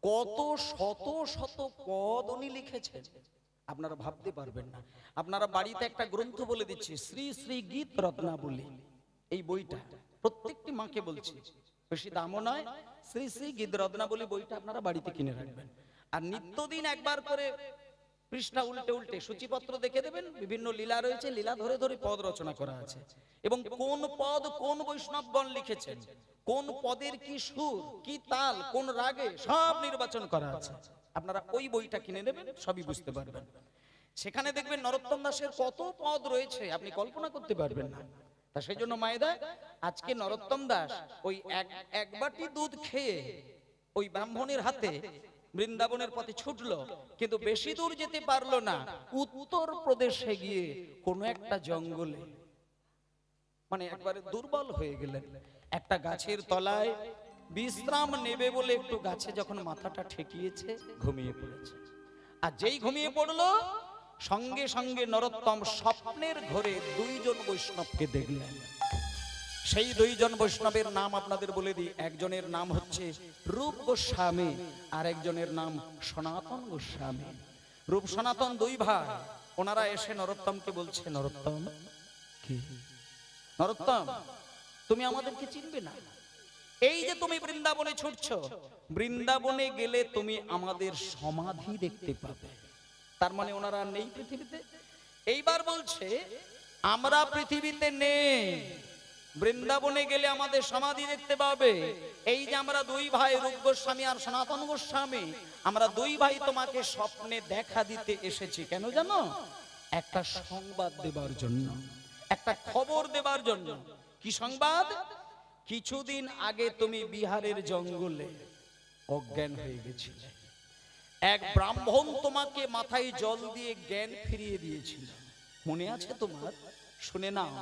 কত শত শত পদ উনি লিখেছেন, আপনারা ভাবতে পারবেন না। আপনারা বাড়িতে একটা গ্রন্থ বলে দিচ্ছি, শ্রী শ্রী গীত রত্নাবলী, এই বইটা প্রত্যেকটি মাকে বলছি, বেশি দামও নয়, শ্রী শ্রী গীত রত্নাবলী বইটা আপনারা বাড়িতে কিনে রাখবেন। আর নিত্যদিন একবার করে পৃষ্ঠা উল্টে উল্টে সূচিপত্র দেখে দেবেন, বিভিন্ন লীলা রয়েছে, লীলা ধরে ধরে পদ রচনা করা আছে, এবং কোন পদ কোন বৈষ্ণবগণ লিখেছেন, কোন পদের কি সুর কি তাল কোন রাগে সব নির্বাচন করা আছে। আপনারা ওই বইটা কিনে নেবেন, সবই বুঝতে পারবেন। সেখানে দেখবেন নরোত্তম দাসের কত পদ রয়েছে, আপনি কল্পনা করতে পারবেন না। তা সেই জন্য মায়েদা, আজকে নরোত্তম দাস ওই এক বাটি দুধ খেয়ে ওই ব্রাহ্মণের হাতে বৃন্দাবনের পথে ছুটলো, কিন্তু বেশি দূর যেতে পারলো না। উত্তর প্রদেশে গিয়ে কোন একটা জঙ্গলে মানে একবারে দুর্বল হয়ে গেলেন। একটা গাছের তলায় বিশ্রাম নেবে বলে একটু গাছে যখন মাথাটা ঠেকিয়েছে, ঘুমিয়ে পড়েছে। আর যেই ঘুমিয়ে পড়লো, সঙ্গে সঙ্গে নরোত্তম স্বপ্নের ঘরে দুইজন বৈষ্ণবকে দেখলেন। সেই দুইজন বৈষ্ণবের নাম আপনাদের বলে দিই। একজনের নাম হচ্ছে রূপ গোস্বামী, আর একজনের নাম সনাতন গোস্বামী। রূপ সনাতন দুই ভাই। ওনারা এসে নরোত্তমকে বলছে, নরোত্তম কি নরোত্তম, তুমি আমাদেরকে চিনবে না? এই যে তুমি বৃন্দাবনে ছুটছো, বৃন্দাবনে গেলে তুমি আমাদের সমাধি দেখতে পাবে। তার মানে ওনারা নেই পৃথিবীতে। এইবার বলছে, আমরা পৃথিবীতে নেই, বৃন্দাবনে গেলে আমাদের সমাধি দেখতে পাবে। এই যে আমরা দুই ভাই, রূপ গোস্বামী আর সনাতন গোস্বামী, আমরা দুই ভাই তোমাকে স্বপ্নে দেখা দিতে এসেছি। কেন জানো? একটা সংবাদ দেবার জন্য, একটা খবর দেবার জন্য। কি সংবাদ? কিছুদিন আগে তুমি বিহারের জঙ্গলে অজ্ঞান হয়ে গেছিলে। এক ব্রাহ্মণ তোমাকে মাথায় জল দিয়ে জ্ঞান ফিরিয়ে দিয়েছিল, মনে আছে তোমার? শুনে নাও,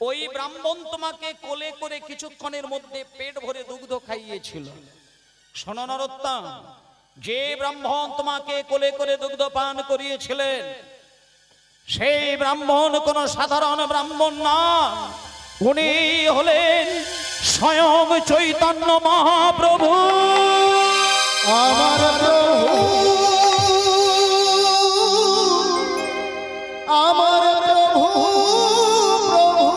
ওই ব্রাহ্মণ তোমাকে কোলে করে কিছুক্ষণের মধ্যে পেট ভরে দুগ্ধ খাইয়েছিল। শোনো নরোত্তম, যে ব্রাহ্মণ তোমাকে কোলে করে দুগ্ধ পান করিয়েছিলেন, সেই ব্রাহ্মণ কোন সাধারণ ব্রাহ্মণ নয়, উনি হলেন স্বয়ং চৈতন্য মহাপ্রভু। আমার প্রভু, আমার প্রভু, প্রভু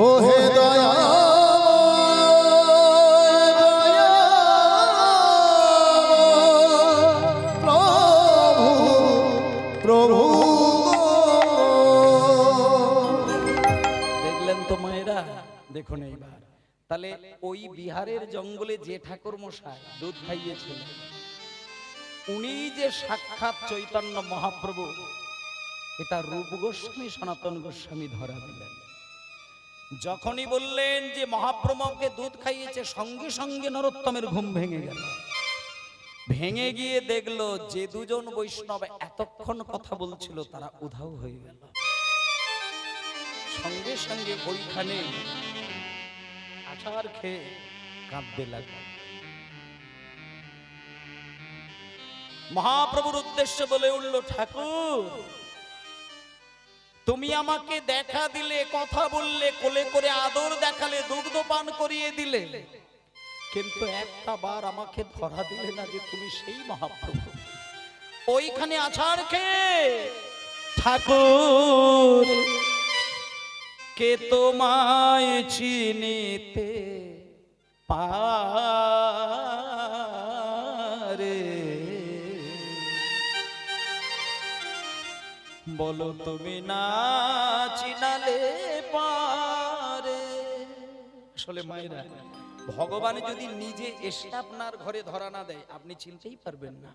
ও হে দয়া, প্রভু। দেখলেন তো মায়েরা? দেখুন এইবার তাহলে ওই বিহারের জঙ্গলে যে ঠাকুর মশাই দুধ খাইয়েছিলেন, উনি যে সাক্ষাৎ চৈতন্য মহাপ্রভু, এটা রূপ গোস্বামী সনাতন গোস্বামী ধরা দিলেন। যখনই বললেন যে মহাপ্রভুকে দুধ খাইয়েছে, সঙ্গে সঙ্গে নরোত্তমের ঘুম ভেঙে গেল। ভেঙে গিয়ে দেখলো যে দুজন বৈষ্ণব এতক্ষণ কথা বলছিল, তারা উধাও হয়ে গেল। সঙ্গে সঙ্গে ওইখানে আছাড় খেয়ে কাঁদতে লাগলো। মহাপ্রভুর উদ্দেশ্যে বলে উঠল, ঠাকুর তুমি আমাকে দেখা দিলে, কথা বললে, কোলে করে আদর দেখালে, দুগ্ধ পান করিয়ে দিলে, কিন্তু একটা বার আমাকে ধরা দিলে না যে তুমি সেই মহাপ্রভু। ওইখানে আছাড় খেয়ে ঠাকুর কে তোমায় চিনিতে পারে, বলো তুমি না চিনালে পারে। আসলে মায়েরা, ভগবান যদি নিজে এসে আপনার ঘরে ধরা না দেয়, আপনি চিনতেই পারবেন না।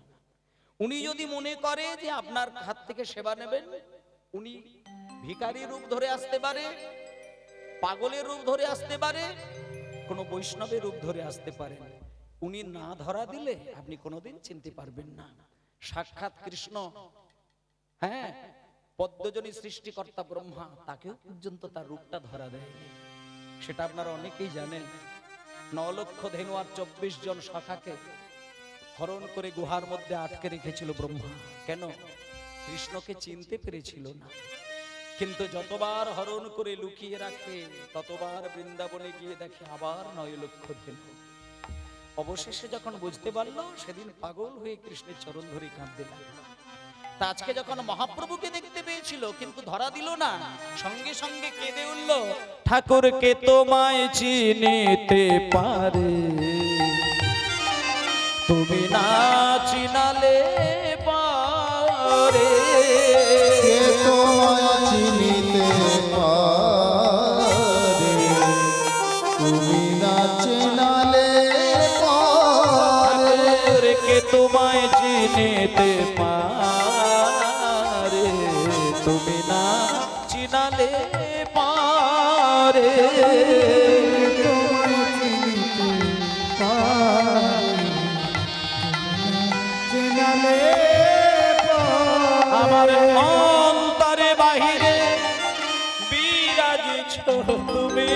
উনি যদি মনে করে যে আপনার হাত থেকে সেবা নেবেন, উনি ভিখারি রূপ ধরে আসতে পারে, পাগলের রূপ ধরে আসতে পারে, কোন বৈষ্ণবের রূপ ধরে আসতে পারেন। উনি না ধরা দিলে আপনি কোনোদিন চিনতে পারবেন না। সাক্ষাৎ কৃষ্ণ, হ্যাঁ, পদ্মজনী সৃষ্টিকর্তা ব্রহ্মা, তাকেও পর্যন্ত তার রূপটা ধরা দেয়নি। সেটা আপনারা অনেকেই জানেন। 9 লক্ষ ধেনু আর 24 জন শাখাকে হরণ করে গুহার মধ্যে আটকে রেখেছিল ব্রহ্মা। কেন? কৃষ্ণকে চিনতে পেরেছিল না। কিন্তু যতবার হরণ করে লুকিয়ে রাখে, ততবার বৃন্দাবনে গিয়ে দেখে আবার 9 লক্ষ ধেনু। অবশেষে যখন বুঝতে পারলো, সেদিন পাগল হয়ে কৃষ্ণের চরণ ধরে কাঁদতে লাগলো। তা আজকে যখন মহাপ্রভুকে দেখতে পেয়েছিল, কিন্তু ধরা দিল না, সঙ্গে সঙ্গে কেঁদে উঠল, ঠাকুরকে তোমায় চিনিতে পারে, তুমি না চিনালে পারে, কে তোমায় চিনিতে পারে, তুমি না চিনালে পারে, কে তোমায় চিনিতে পারে, তুমি না চিনালে পারে, তোমায় চিনিতে পারে, চিনালে আমার অন্তরে বাহিরে বিরাজিছ তুমি,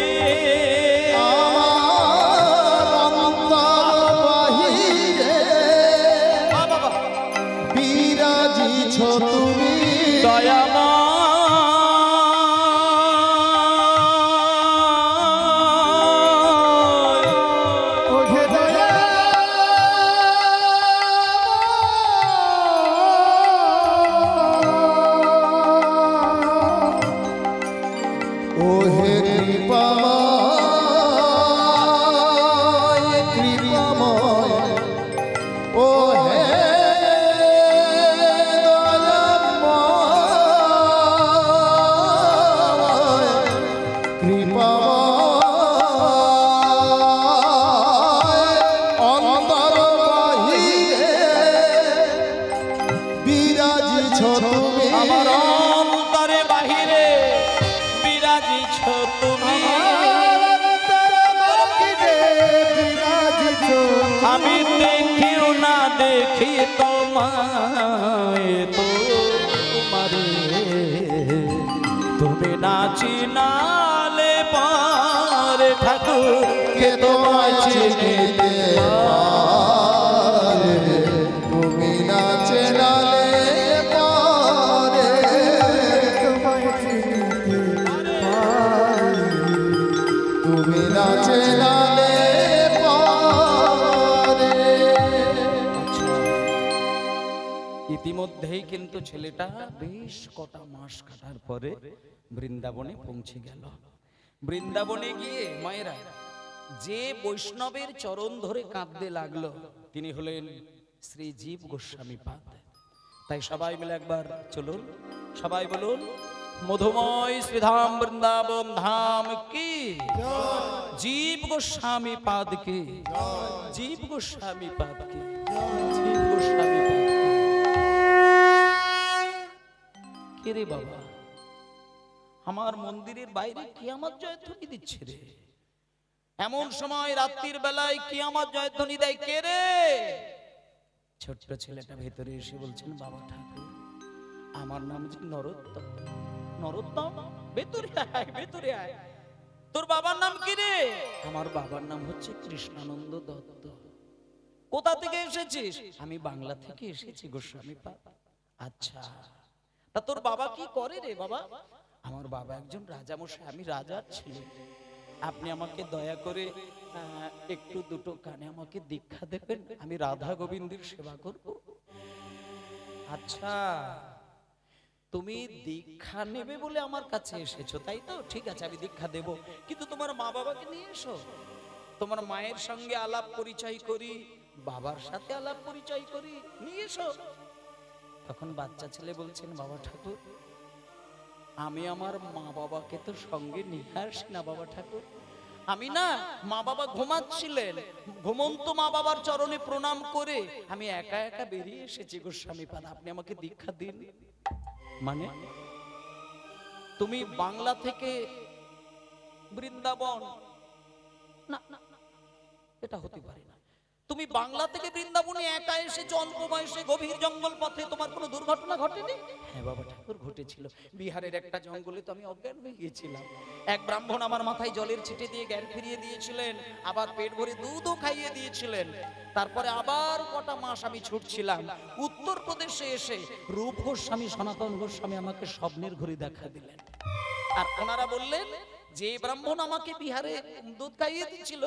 আমার অন্তর বাহিরে বিরাজিছ তুমি, দয়াময় ওহে দয়া ওহে কৃপাময়, কৃপাময়, ওহে দয়াময়, কৃপাময়, অন্তর বাহিরে বিরাজিছ তুমি, আমার অন্তরে বাহিরে বিরাজিছ তুমি, আমি দেখিও না দেখি তোমায়, তোমারে তুমি না চিনালে পারে, ঠাকুর কে তোমায় চিনিতে পারে, তুমি না চেনালে পারে, তোমায় চিনিতে পারে, তুমি না চেনালে পারে। ইতিমধ্যেই কিন্তু ছেলেটা বেশ কটা মাস কাটার পরে বৃন্দাবনে পৌঁছে গেল। বৃন্দাবনে গিয়ে মায়েরা যে বৈষ্ণবের চরণ ধরে কাঁদতে লাগলো, তিনি হলেন শ্রী জীব গোস্বামী পাদ। তাই সবাই মিলে একবার চলুন, সবাই বলুন, মধুময় শ্রীধাম বৃন্দাবন ধাম কি, জীব গোস্বামী পাদ কি, জীব গোস্বামী পাদ কি, জীব গোস্বামী পাদ কি। কে রে বাবা, আমার মন্দিরের বাইরে কি আমার জয়ধ্বনি দিচ্ছে রে? এমন সময় রাত্রির বেলায় কি আমার জয়ধ্বনি দেয় কে রে? ছোট্ট ছেলেটা ভেতরে এসে বলছেন, বাবা ঠাকুর, আমার নাম যে নরোত্তম। নরোত্তম? ভেতরে আয়, ভেতরে আয়। তোর বাবার নাম কি রে? আমার বাবার নাম হচ্ছে কৃষ্ণানন্দ দত্ত। কোথা থেকে এসেছিস? আমি বাংলা থেকে এসেছি গোস্বামী পাদ। আচ্ছা, তা তোর বাবা কি করে রে বাবা? আমার বাবা একজন রাজামশাই, আমি রাজার ছেলে। আপনি আমাকে দয়া করে একটু দুটো কানে আমাকে দীক্ষা দেবেন, আমি রাধা গোবিন্দের সেবা করব। আচ্ছা, তুমি দীক্ষা নেবে বলে আমার কাছে এসেছো, তাই তো? ঠিক আছে, আমি দীক্ষা দেব, কিন্তু তোমার মা বাবাকে নিয়ে এসো। তোমার মায়ের সঙ্গে আলাপ পরিচয় করি, বাবার সাথে আলাপ পরিচয় করি, নিয়ে এসো। তখন বাচ্চা ছেলে বলছেন, বাবা ঠাকুর, আমি আমার মা বাবাকে তো সঙ্গে নিয়ে আসি না বাবা ঠাকুর। আমি না, মা বাবা ঘুমাচ্ছিলেন, ঘুমন্ত মা বাবার চরণে প্রণাম করে আমি একা একা বেরিয়ে এসেছি গোস্বামী পাদ, আপনি আমাকে দীক্ষা দিন। মানে তুমি বাংলা থেকে বৃন্দাবন? না, এটা হতে পারে না। তুমি বাংলা থেকে বৃন্দাবনে একা এসেছো অল্প বয়সে, গভীর জঙ্গল পথে, তোমার কোনো দুর্ঘটনা ঘটেনি? হ্যাঁ বাবা ঠাকুর, ঘটেছিল। বিহারের একটা জঙ্গলে তো আমি অজ্ঞান হয়ে গিয়েছিলাম। এক ব্রাহ্মণ আমার মাথায় জলের ছিটে দিয়ে জ্ঞান ফিরিয়ে দিয়েছিলেন, আবার পেট ভরে দুধও খাইয়ে দিয়েছিলেন। তারপরে আবার কটা মাস আমি ছুটছিলাম। উত্তরপ্রদেশে এসে রূপ গোস্বামী, সনাতন গোস্বামী আমাকে স্বপ্নের ঘড়ি দেখা দিলেন। আর ওনারা বললেন যে ব্রাহ্মণ আমাকে বিহারে দুধ খাইয়ে দিচ্ছিল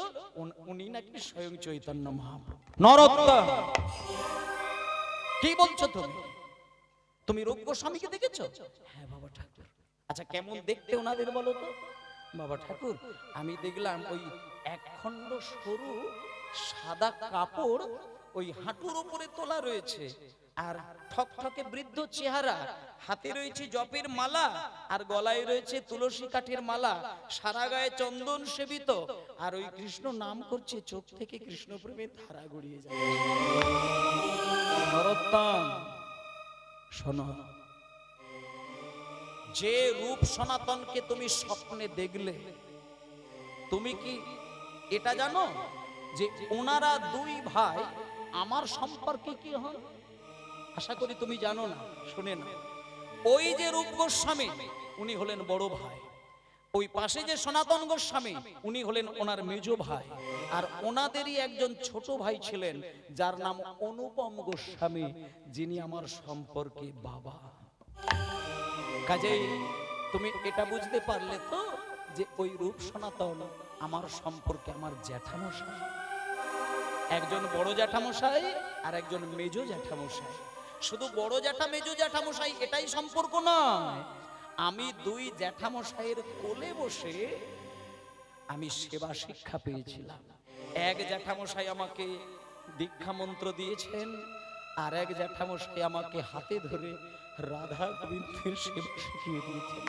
উনি নাকি স্বয়ং চৈতন্য মহাপ্রভু। নরোত্তম, কি বলছো তুমি? তুমি রূপ গোস্বামীকে দেখেছো? হ্যাঁ বাবা ঠাকুর। আচ্ছা, কেমন দেখতে ওনাদের বলো তো? বাবা ঠাকুর, আমি দেখলাম ওই একখণ্ড সরু সাদা কাপড় ওই হাঁটুর উপরে তোলা রয়েছে, আর ঠকঠকে বৃদ্ধ চেহারা, হাতে রয়েছে জপের মালা, আর গলায় রয়েছে তুলসী কাঠের মালা, সারা গায়ে চন্দন সেবিত, আর ওই কৃষ্ণ নাম করছে, চোখ থেকে কৃষ্ণ প্রেমের ধারা গড়িয়ে যাচ্ছে। নরোত্তম শোনো, যে রূপ সনাতনকে তুমি স্বপ্নে দেখলে, তুমি কি এটা জানো যে ওনারা দুই ভাই আমার সম্পর্কে কি হন? আশা করি তুমি জানো না, শুনে না। ওই যে রূপ গোস্বামী, উনি হলেন বড় ভাই। ওই পাশে যে সনাতন গোস্বামী, উনি হলেন ওনার মেজ ভাই। আর ওনাদেরই একজন ছোট ভাই ছিলেন, যার নাম অনুপম গোস্বামী, যিনি আমার সম্পর্কে বাবা। কাজেই তুমি এটা বুঝতে পারলে তো যে ওই রূপ সনাতন আমার সম্পর্কে আমার জ্যাঠামশাই। একজন বড় জ্যাঠামশাই আর একজন মেজ জ্যাঠামশাই। শুধু বড় জ্যাঠা মেজ জ্যাঠামশাই এটাই সম্পর্ক নয়, আমি দুই জ্যাঠামশাইয়ের কোলে বসে আমি সেবা শিক্ষা পেয়েছিলাম। এক জ্যাঠামশাই আমাকে দীক্ষা মন্ত্র দিয়েছেন, আর এক জ্যাঠামশাই আমাকে হাতে ধরে রাধা গোবিন্দের সেবা শিখিয়ে দিয়েছেন।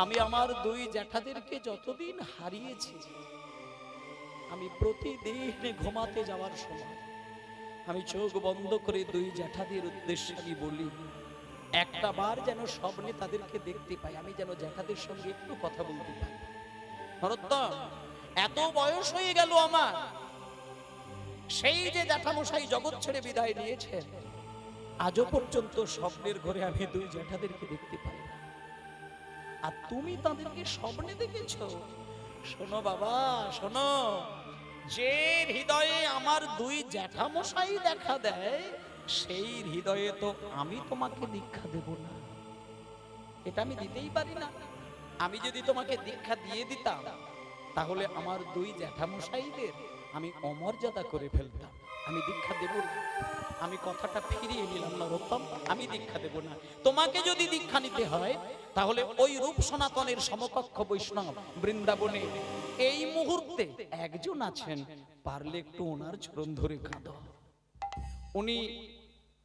আমি আমার দুই জ্যাঠাদেরকে যতদিন হারিয়েছি, আমি প্রতিদিন ঘুমাতে যাওয়ার সময় আমি চোখ বন্ধ করে দুই জ্যাঠাদের উদ্দেশ্যে আমি বলি, একটা বার যেন স্বপ্নে তাদেরকে দেখতে পাই, আমি যেন জ্যাঠাদের সঙ্গে একটু কথা বলতে পাই। নরোত্তম, এত বয়স হয়ে গেল আমার, সেই যে জ্যাঠামশাই জগৎ ছেড়ে বিদায় নিয়েছেন, আজও পর্যন্ত স্বপ্নের ঘরে আমি দুই জ্যাঠাদেরকে দেখতে পাই না। আর তুমি তাদেরকে স্বপ্নে দেখেছো? শোনো বাবা, শোনো, যে হৃদয়ে আমার দুই জ্যাঠামশাই দেখা দেয়, সেই হৃদয়ে তো আমি তোমাকে দীক্ষা দেব না, এটা আমি দিতেই পারি না। আমি যদি তোমাকে দীক্ষা দিয়ে দিতাম, তাহলে আমার দুই জ্যাঠামশাইদের আমি অমর্যাদা করে ফেলতাম। আমি দীক্ষা দেব না, আমি কথাটা ফিরিয়ে নিলাম নরোত্তম, আমি দীক্ষা দেব না। তোমাকে যদি দীক্ষা নিতে হয়, তাহলে ওই রূপ সনাতনের সমকক্ষ বৈষ্ণব বৃন্দাবনে এই মুহূর্তে একজন আছেন, পারলে একটু ওনার চরণ ধরে কাঁদো। উনি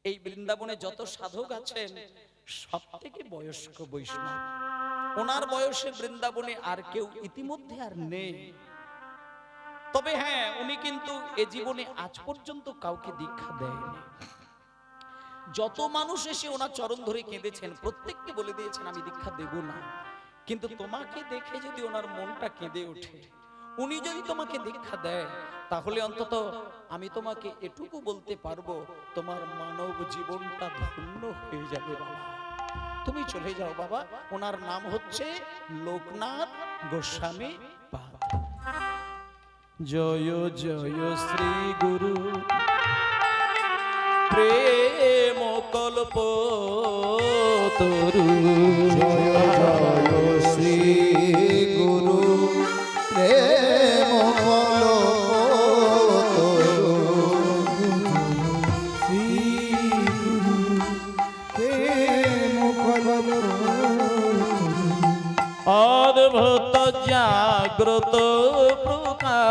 এই বৃন্দাবনে যত সাধক আছেন, সব থেকে বয়স্ক বৈষ্ণব। ওনার বয়সে বৃন্দাবনে আর কেউ ইতিমধ্যে আর নেই। তবে হ্যাঁ, উনি কিন্তু এ জীবনে আজ পর্যন্ত কাউকে দীক্ষা দেয়নি। যত মানুষ এসে ওনার চরণ ধরে কেঁদেছেন, প্রত্যেককে বলে দিয়েছেন আমি দীক্ষা দেব না। কিন্তু তোমাকে দেখে যদি ওনার মনটা কেঁদে ওঠে, উনি যদি তোমাকে দীক্ষা দেয়, তাহলে অন্তত আমি তোমাকে এটুকু বলতে পারবো, তোমার মানব জীবনটা ধন্য হয়ে যাবে বাবা। তুমি চলে যাও বাবা। ওনার নাম হচ্ছে লোকনাথ গোস্বামী পাদ। জয় জয় শ্রী গুরু প্রেম কল্প তরু। জয় জয় শ্রী গুরু প্রেম কল্পতরু। শ্রী গুরু প্রেম কল্পতরু। অদ্ভুত জাগ্রত প্রকাশ,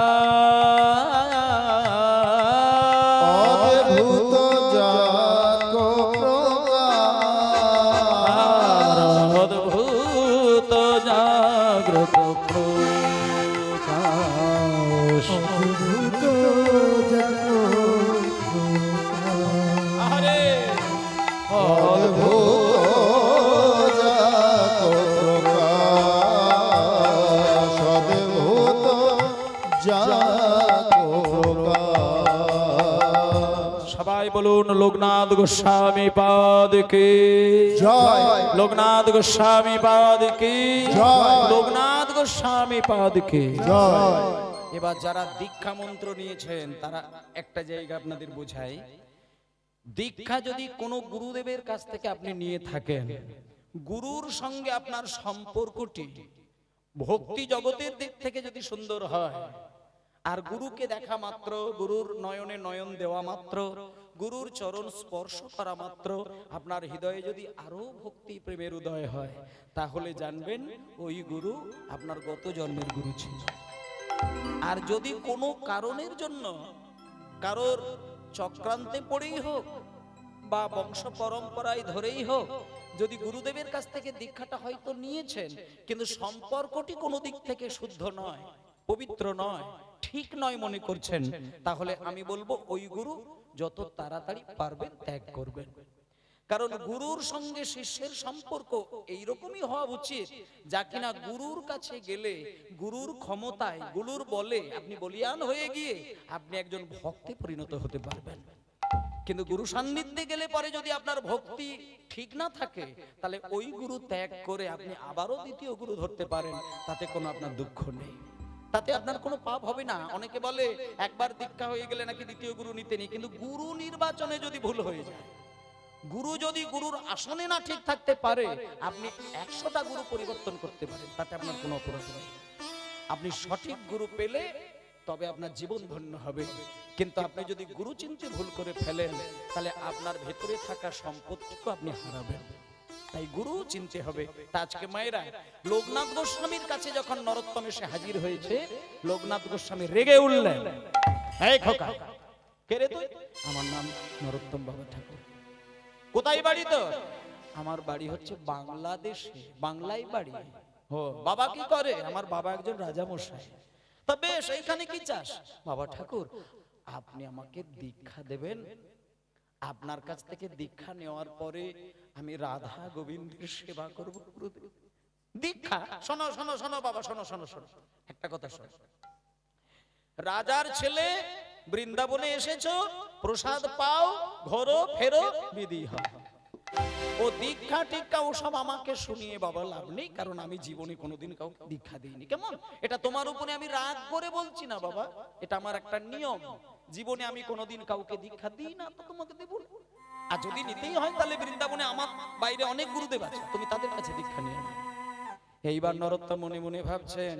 অদ্ভুত জাগ্রত অদ্ভুত জাগ্রত প্রকাশ। আরে অদ্ভুত জাগ্রত। সবাই বলুন লোকনাথ গোস্বামী পাদ কি জয়। লোকনাথ গোস্বামী পাদ কি জয়। লোকনাথ গোস্বামী পাদ কি জয়। এবার যারা দীক্ষা মন্ত্র নিয়েছেন তারা একটা জায়গা আপনাদের বোঝাই, দীক্ষা যদি কোনো গুরুদেবের কাছ থেকে আপনি নিয়ে থাকেন, গুরুর সঙ্গে আপনার সম্পর্কটি ভক্তি জগতের দিক থেকে যদি সুন্দর হয়, আর গুরুকে দেখা মাত্র, গুরুর নয়নে নয়ন দেওয়া মাত্র, গুরুর চরণ স্পর্শ করা মাত্র আপনার হৃদয়ে যদি আরো ভক্তি প্রেমের উদয় হয়, তাহলে জানবেন ওই গুরু আপনার গত জন্মের গুরু ছিল। আর যদি কোনো কারণের জন্য কারোর চক্রান্তে পড়েই হোক বা বংশ পরম্পরায় ধরেই হোক, যদি গুরুদেবের কাছ থেকে দীক্ষাটা হয়তো নিয়েছেন কিন্তু সম্পর্কটি কোনো দিক থেকে শুদ্ধ নয়, পবিত্র নয়, ঠিক নয় মনে করছেন, তাহলে আমি বলবো ওই গুরু যত তাড়াতাড়ি পারবেন ত্যাগ করবেন। কারণ গুরুর সঙ্গে শিষ্যের সম্পর্ক এইরকমই হওয়া উচিত, যা কিনা গুরুর কাছে গেলে গুরুর ক্ষমতায়, গুরুর বলে আপনি বলিয়ান হয়ে গিয়ে আপনি একজন ভক্তে পরিণত হতে পারবেন। কিন্তু গুরু সান্নিধ্যে গেলে পরে যদি আপনার ভক্তি ঠিক না থাকে, তাহলে ওই গুরু ত্যাগ করে আপনি আবারও দ্বিতীয় গুরু ধরতে পারেন, তাতে কোনো আপনার দুঃখ নেই, তাতে আপনার কোনো পাপ হবে না। অনেকে বলে একবার দীক্ষা হয়ে গেলে নাকি দ্বিতীয় গুরু নিতে নেই, কিন্তু গুরু নির্বাচনে যদি ভুল হয়ে যায়, গুরু যদি গুরুর আসনে না ঠিক থাকতে পারে, আপনি 100টা গুরু পরিবর্তন করতে পারেন, তাতে আপনার কোনো অপরাধ নেই। আপনি সঠিক গুরু পেলে তবে আপনার জীবন ধন্য হবে। কিন্তু আপনি যদি গুরু চিনতে ভুল করে ফেলেন, তাহলে আপনার ভেতরে থাকা সম্পত্তিকে আপনি হারাবেন। তাই গুরু চিনতে হবে। তা আজকে মায়েরা লোকনাথ গোস্বামীর কাছে যখন নরোত্তম এসে হাজির হয়েছে, লোকনাথ গোস্বামী রেগে উঠলেন, এই খোকা, কে রে তুই? আমার নাম নরোত্তম বাবা ঠাকুর। কোথায় বাড়ি তোর? আমার বাড়ি হচ্ছে বাংলাদেশে, বাংলায় বাড়ি। ও বাবা কি করে? আমার বাবা একজন রাজা মশাই। তা বেশ, এইখানে কি চাস? বাবা ঠাকুর, আপনি আমাকে দীক্ষা দেবেন, আপনার কাছ থেকে দীক্ষা নেওয়ার পরে আমি রাধা গোবিন্দের সেবা করব। গুরুদেব দীক্ষা? শোনো শোনো শোনো বাবা, শোনো শোনো শোনো, একটা কথা শোনো। রাজার ছেলে, বৃন্দাবনে এসেছো, প্রসাদ পাও, ঘোরো ফেরো, বিধি হয়। ও দীক্ষা টিক্ষা ওসব আমাকে শুনিয়ে বাবা লাভ নেই, কারণ আমি জীবনে কোনোদিন কাউকে দীক্ষা দিইনি। কেমন? এটা তোমার উপরে আমি রাগ করে বলছি না বাবা, এটা আমার একটা নিয়ম। জীবনে আমি কোনোদিন কাউকে দীক্ষা দিই না, তো তোমাকে দেব না। আর যদি নিতেই হয় তাহলে বৃন্দাবনে আমার বাইরে অনেক গুরুদেব আছে, তুমি তাদের কাছে দীক্ষা নিয়ে নাও। এইবার নরোত্তম মনে মনে ভাবছেন,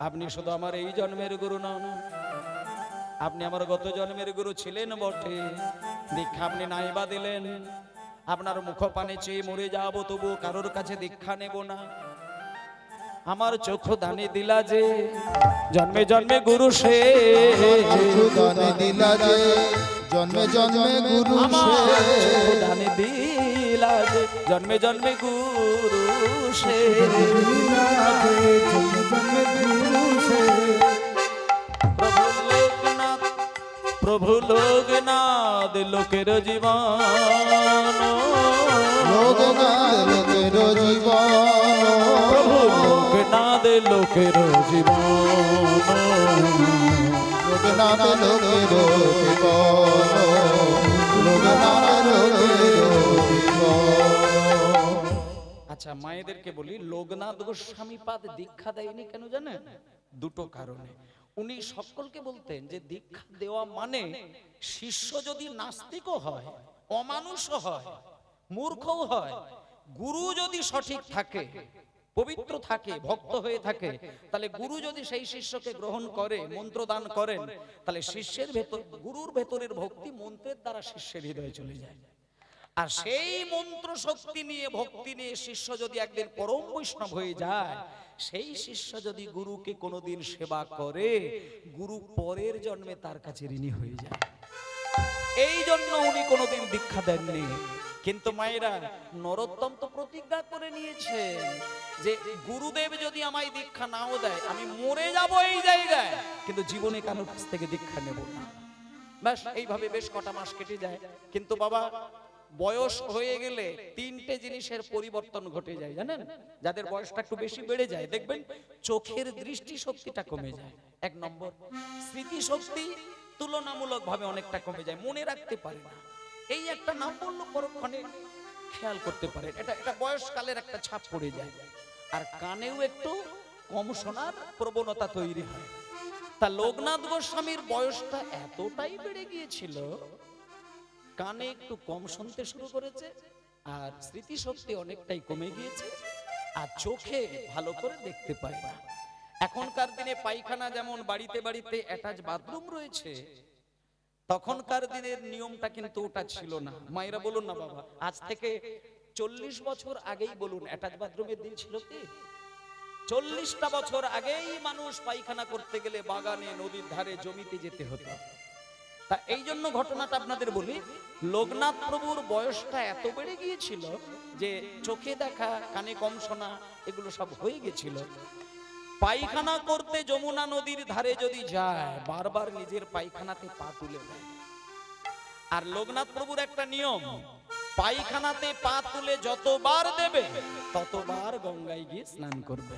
আপনি শুধু আমার এই জন্মের গুরু নন, আপনি আমার গত জন্মের গুরু ছিলেন বটে। দীক্ষা আপনি নাইবা দিলেন, আপনার মুখ পানে চেয়ে মরে যাবো, তবু কারোর কাছে দীক্ষা নেব না। আমার চক্ষু দানে দিলা যে, জন্মে জন্মে গুরু সে, চক্ষু দানে দিলা যে, জন্মে জন্মে গুরু আমার সে। চক্ষু দানে দিলা যে, জন্মে জন্মে গুরু সে। প্রভু লোকনাথ লোকের জীবন, লোকনাথ লোকের জীবন, প্রভু লোকনাথ লোকের জীবন, লোকনাথ লোকের জীবন, লোকনাথ লোকের জীবন। আচ্ছা, মায়েদেরকে বলি, লোকনাথ গোস্বামী পাদ দীক্ষা দেয়নি কেন জানেন? দুটো কারণে। উনি সকলকে বলতেন যে দীক্ষা দেওয়া মানে শিষ্য যদি নাস্তিকও হয়, অমানুষও হয়, মূর্খও হয়, গুরু যদি সঠিক থাকে, পবিত্র থাকে, ভক্ত হয়ে থাকে, তাহলে গুরু যদি সেই শিষ্যকে গ্রহণ করে, মন্ত্র দান করেন, তাহলে শিষ্যের ভেতর, গুরুর ভেতরের ভক্তি মন্ত্রের দ্বারা শিষ্যের হৃদয়ে চলে যায়। আর সেই মন্ত্র শক্তি নিয়ে, ভক্তি নিয়ে শিষ্য যদি একদিন পরম বৈষ্ণব হয়ে যায়, সেই শিষ্য যদি গুরুকে কোনোদিন সেবা করে, গুরু পরের জন্মে তার কাছে ঋণী হয়ে যায়। এই জন্য উনি কোনোদিন দীক্ষা দেননি। কিন্তু মায়েরা, নরোত্তম তো প্রতিজ্ঞা করে নিয়েছেন যে গুরুদেব যদি আমায় দীক্ষা নাও দেয়, আমি মরে যাব এই জায়গায়, কিন্তু জীবনে কারোর কাছ থেকে দীক্ষা নেব না। ব্যাস এইভাবে বেশ কটা মাস কেটে যায়। কিন্তু বাবা, বয়স হয়ে গেলে তিনটে জিনিসের পরিবর্তন ঘটে যায়, জানেন? যাদের বয়সটা একটু বেশি বেড়ে যায়, দেখবেন চোখের দৃষ্টি শক্তিটা কমে যায়। এক নম্বর, স্মৃতি শক্তি তুলনামূলক ভাবে অনেকটা কমে যায়, মনে রাখতে পারে না। এই একটা নাম বললো পরক্ষণে খেয়াল করতে পারে, এটা বয়সকালের একটা ছাপ পড়ে যায়। আর কানেও একটু কম শোনার প্রবণতা তৈরি হয়। তা লোকনাথ গোস্বামীর বয়সটা এতটাই বেড়ে গিয়েছিল, কানে একটু কম শুনতে শুরু করেছে, আর স্মৃতিশক্তি অনেকটাই কমে গিয়েছে, আর চোখে ভালো করে দেখতে পায় না। এখনকার দিনে পায়খানা যেমন বাড়িতে বাড়িতে অ্যাটাচ বাথরুম রয়েছে, তখনকার দিনের নিয়মটা কিন্তু ওটা ছিল না। মায়েরা বলুন না বাবা, আজ থেকে 40 বছর আগেই বলুন, অ্যাটাচ বাথরুমের দিন ছিল কি? 40টা বছর আগেই মানুষ পায়খানা করতে গেলে বাগানে, নদীর ধারে, জমিতে যেতে হতো। তা এই জন্য ঘটনাটা আপনাদের বলি, লোকনাথ প্রভুর বয়সটা এত বেড়ে গিয়েছিল যে চোখে দেখা, কানে কম শোনা, এগুলো সব হয়ে গেছিল। পায়খানা করতে যমুনা নদীর ধারে যদি যায়, বারবার নিজের পায়খানাতে পা তুলে দেয়। আর লোকনাথ প্রভুর একটা নিয়ম, পায়খানাতে পা তুলে যতবার দেবে, ততবার গঙ্গায় গিয়ে স্নান করবে।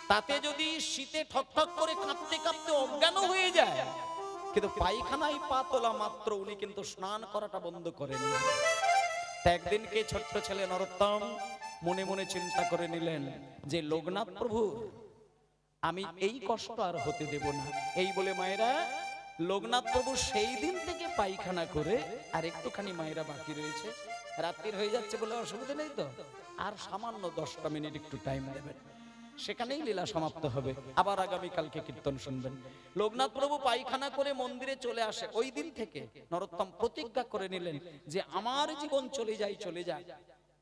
তাতে যদি শীতে ঠকঠক করে কাঁপতে কাঁপতে অজ্ঞান হয়ে যায়, কিন্তু পায়খানায় পা তোলা মাত্র উনি কিন্তু স্নান করাটা বন্ধ করেন না। একদিনকে ছোট্ট ছেলে নরোত্তম মনে মনে চিন্তা করে নিলেন যে লোকনাথ প্রভু, আমি এই কষ্ট আর হতে দেব না। এই বলে মায়েরা, লোকনাথ প্রভু সেই দিন থেকে পায়খানা করে, আর একটুখানি মায়েরা বাকি রয়েছে, রাত্রির হয়ে যাচ্ছে বলে অসুবিধা নেই তো, আর সামান্য 10টা মিনিট একটু টাইম দেবেন, সেখানেই লীলা সমাপ্ত হবে। আবার আগামী কালকে কীর্তন শুনবেন। লোকনাথ প্রভু পায়খানা করে মন্দিরে চলে আসে। ওই দিন থেকে নরোত্তম প্রতিজ্ঞা করে নিলেন যে আমার জীবন চলে যায়,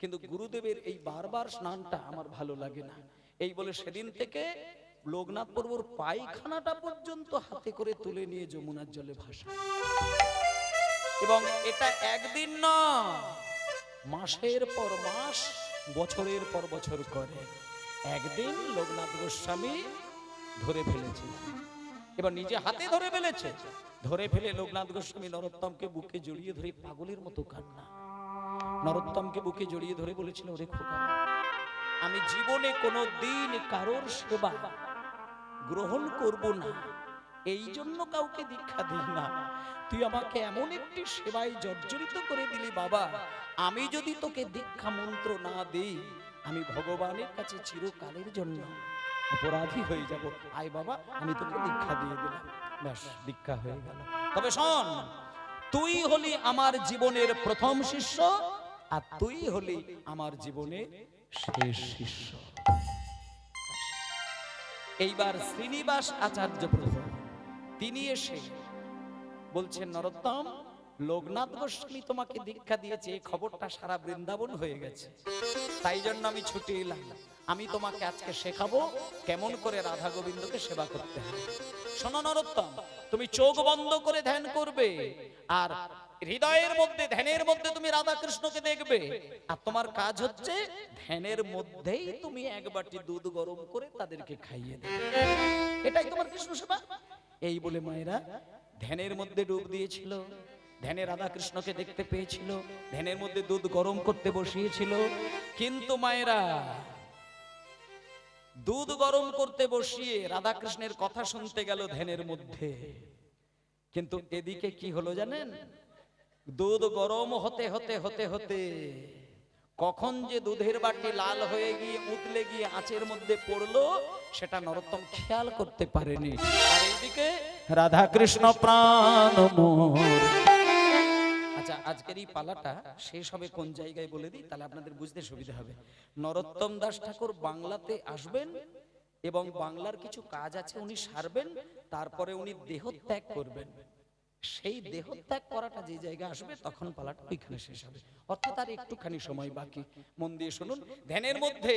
কিন্তু গুরুদেবের এই বারবার স্নানটা আমার ভালো লাগে না। এই বলে সেদিন থেকে লোকনাথ প্রভুর পায়খানাটা পর্যন্ত হাতে করে তুলে নিয়ে যমুনার জলে ভাসায়। এবং এটা একদিন না, মাসের পর মাস, বছরের পর বছর করে। একদিন লোকনাথ গোস্বামী ধরে ফেলেছে, এবার নিজে হাতে ধরে ফেলেছে। ধরে ফেলে লোকনাথ গোস্বামী নরোত্তমকে বুকে জড়িয়ে ধরে পাগলের মতো কান্না। নরোত্তমকে বুকে জড়িয়ে ধরে বলেছিল, ওরে খোকা, আমি জীবনে কোনো দিন কারোর সেবা গ্রহণ করব না, এই জন্য কাউকে দীক্ষা দিই না। তুই আমাকে এমন একটি সেবায় জর্জরিত করে দিলি বাবা, আমি যদি তোকে দীক্ষা মন্ত্র না দিই, আমি ভগবানের কাছে চিরকালের জন্য অপরাধী হয়ে যাব। আয় বাবা, আমি তোকে দীক্ষা দিয়ে দিলাম। ব্যাস, দীক্ষা হয়ে গেল। তবে শোন, তুই হলি আমার জীবনের প্রথম শিষ্য, আর তুই হলি আমার জীবনের শেষ শিষ্য। এইবার শ্রীনিবাস আচার্য প্রভু তিনি এসে বলছেন, নরোত্তম, লোকনাথ গোস্বামী তোমাকে দীক্ষা দিয়েছে, এই খবরটা সারা বৃন্দাবন হয়ে গেছে, তাই জন্য আমি ছুটে এলাম। আমি তোমাকে আজকে শেখাবো কেমন করে রাধা গোবিন্দকে সেবা করতে হয়। শোনো নরোত্তম, তুমি চোখ বন্ধ করে ধ্যান করবে, আর হৃদয়ের মধ্যে, ধ্যানের মধ্যে তুমি রাধা কৃষ্ণকে দেখবে। আর তোমার কাজ হচ্ছে ধ্যানের মধ্যেই তুমি এক বাটি দুধ গরম করে তাদেরকে খাইয়ে দেবে, এটাই তোমার কৃষ্ণ সেবা। এই বলে মায়েরা ধ্যানের মধ্যে ডুব দিয়েছিল, ধ্যানে রাধা কৃষ্ণকে দেখতে পেয়েছিল, ধ্যানের মধ্যে দুধ গরম করতে বসিয়েছিল। কিন্তু মায়েরা, দুধ গরম করতে বসিয়ে রাধা কৃষ্ণের কথা শুনতে গেল ধ্যানের মধ্যে, কিন্তু এদিকে কি হলো জানেন? দুধ গরম হতে হতে হতে হতে কখন যে দুধের বাটি লাল হয়ে গিয়ে উতলে গিয়ে আঁচের মধ্যে পড়লো সেটা নরোত্তম খেয়াল করতে পারেনি। আর এইদিকে রাধা কৃষ্ণ প্রাণ মোর। আচ্ছা, আজকের এই পালাটা শেষ হবে কোন জায়গায় বলে দিই, তাহলে আপনাদের বুঝতে সুবিধা হবে। নরোত্তম দাস ঠাকুর বাংলাতে আসবেন এবং বাংলার কিছু কাজ আছে উনি সারবেন, তারপরে উনি দেহত্যাগ করবেন। সেই দেহত্যাগ করাটা যে জায়গায় আসবে তখন পালাটা ওইখানে শেষ হবে, অর্থাৎ আর একটুখানি সময় বাকি। মন দিয়ে শুনুন, ধ্যানের মধ্যে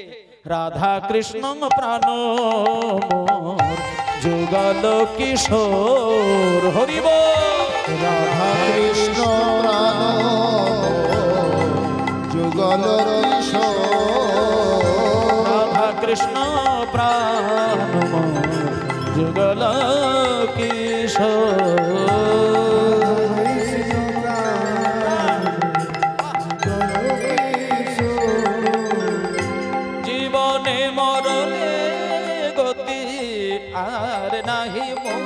রাধা কৃষ্ণ প্রাণ মোর যুগল কিশোর হরি বল। রাধা কৃষ্ণ প্রাণ যুগল কিশোর। রাধা কৃষ্ণ প্রাণ মোর যুগল কিশোর। জীবনে মরণে গতি আর নাহি মোর।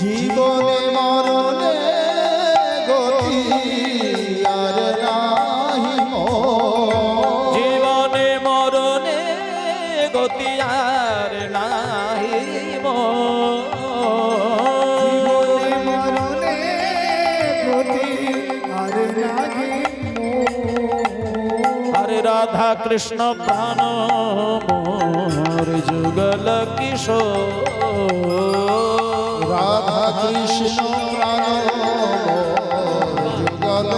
জীবনে মরণে গতি আর নাহি মোর। জীবনে মরণে গতি আর নাহি মোর। হরে রাধা কৃষ্ণ প্রাণ মোর যুগল কিশোর। রাধা কৃষ্ণ প্রাণ যুগল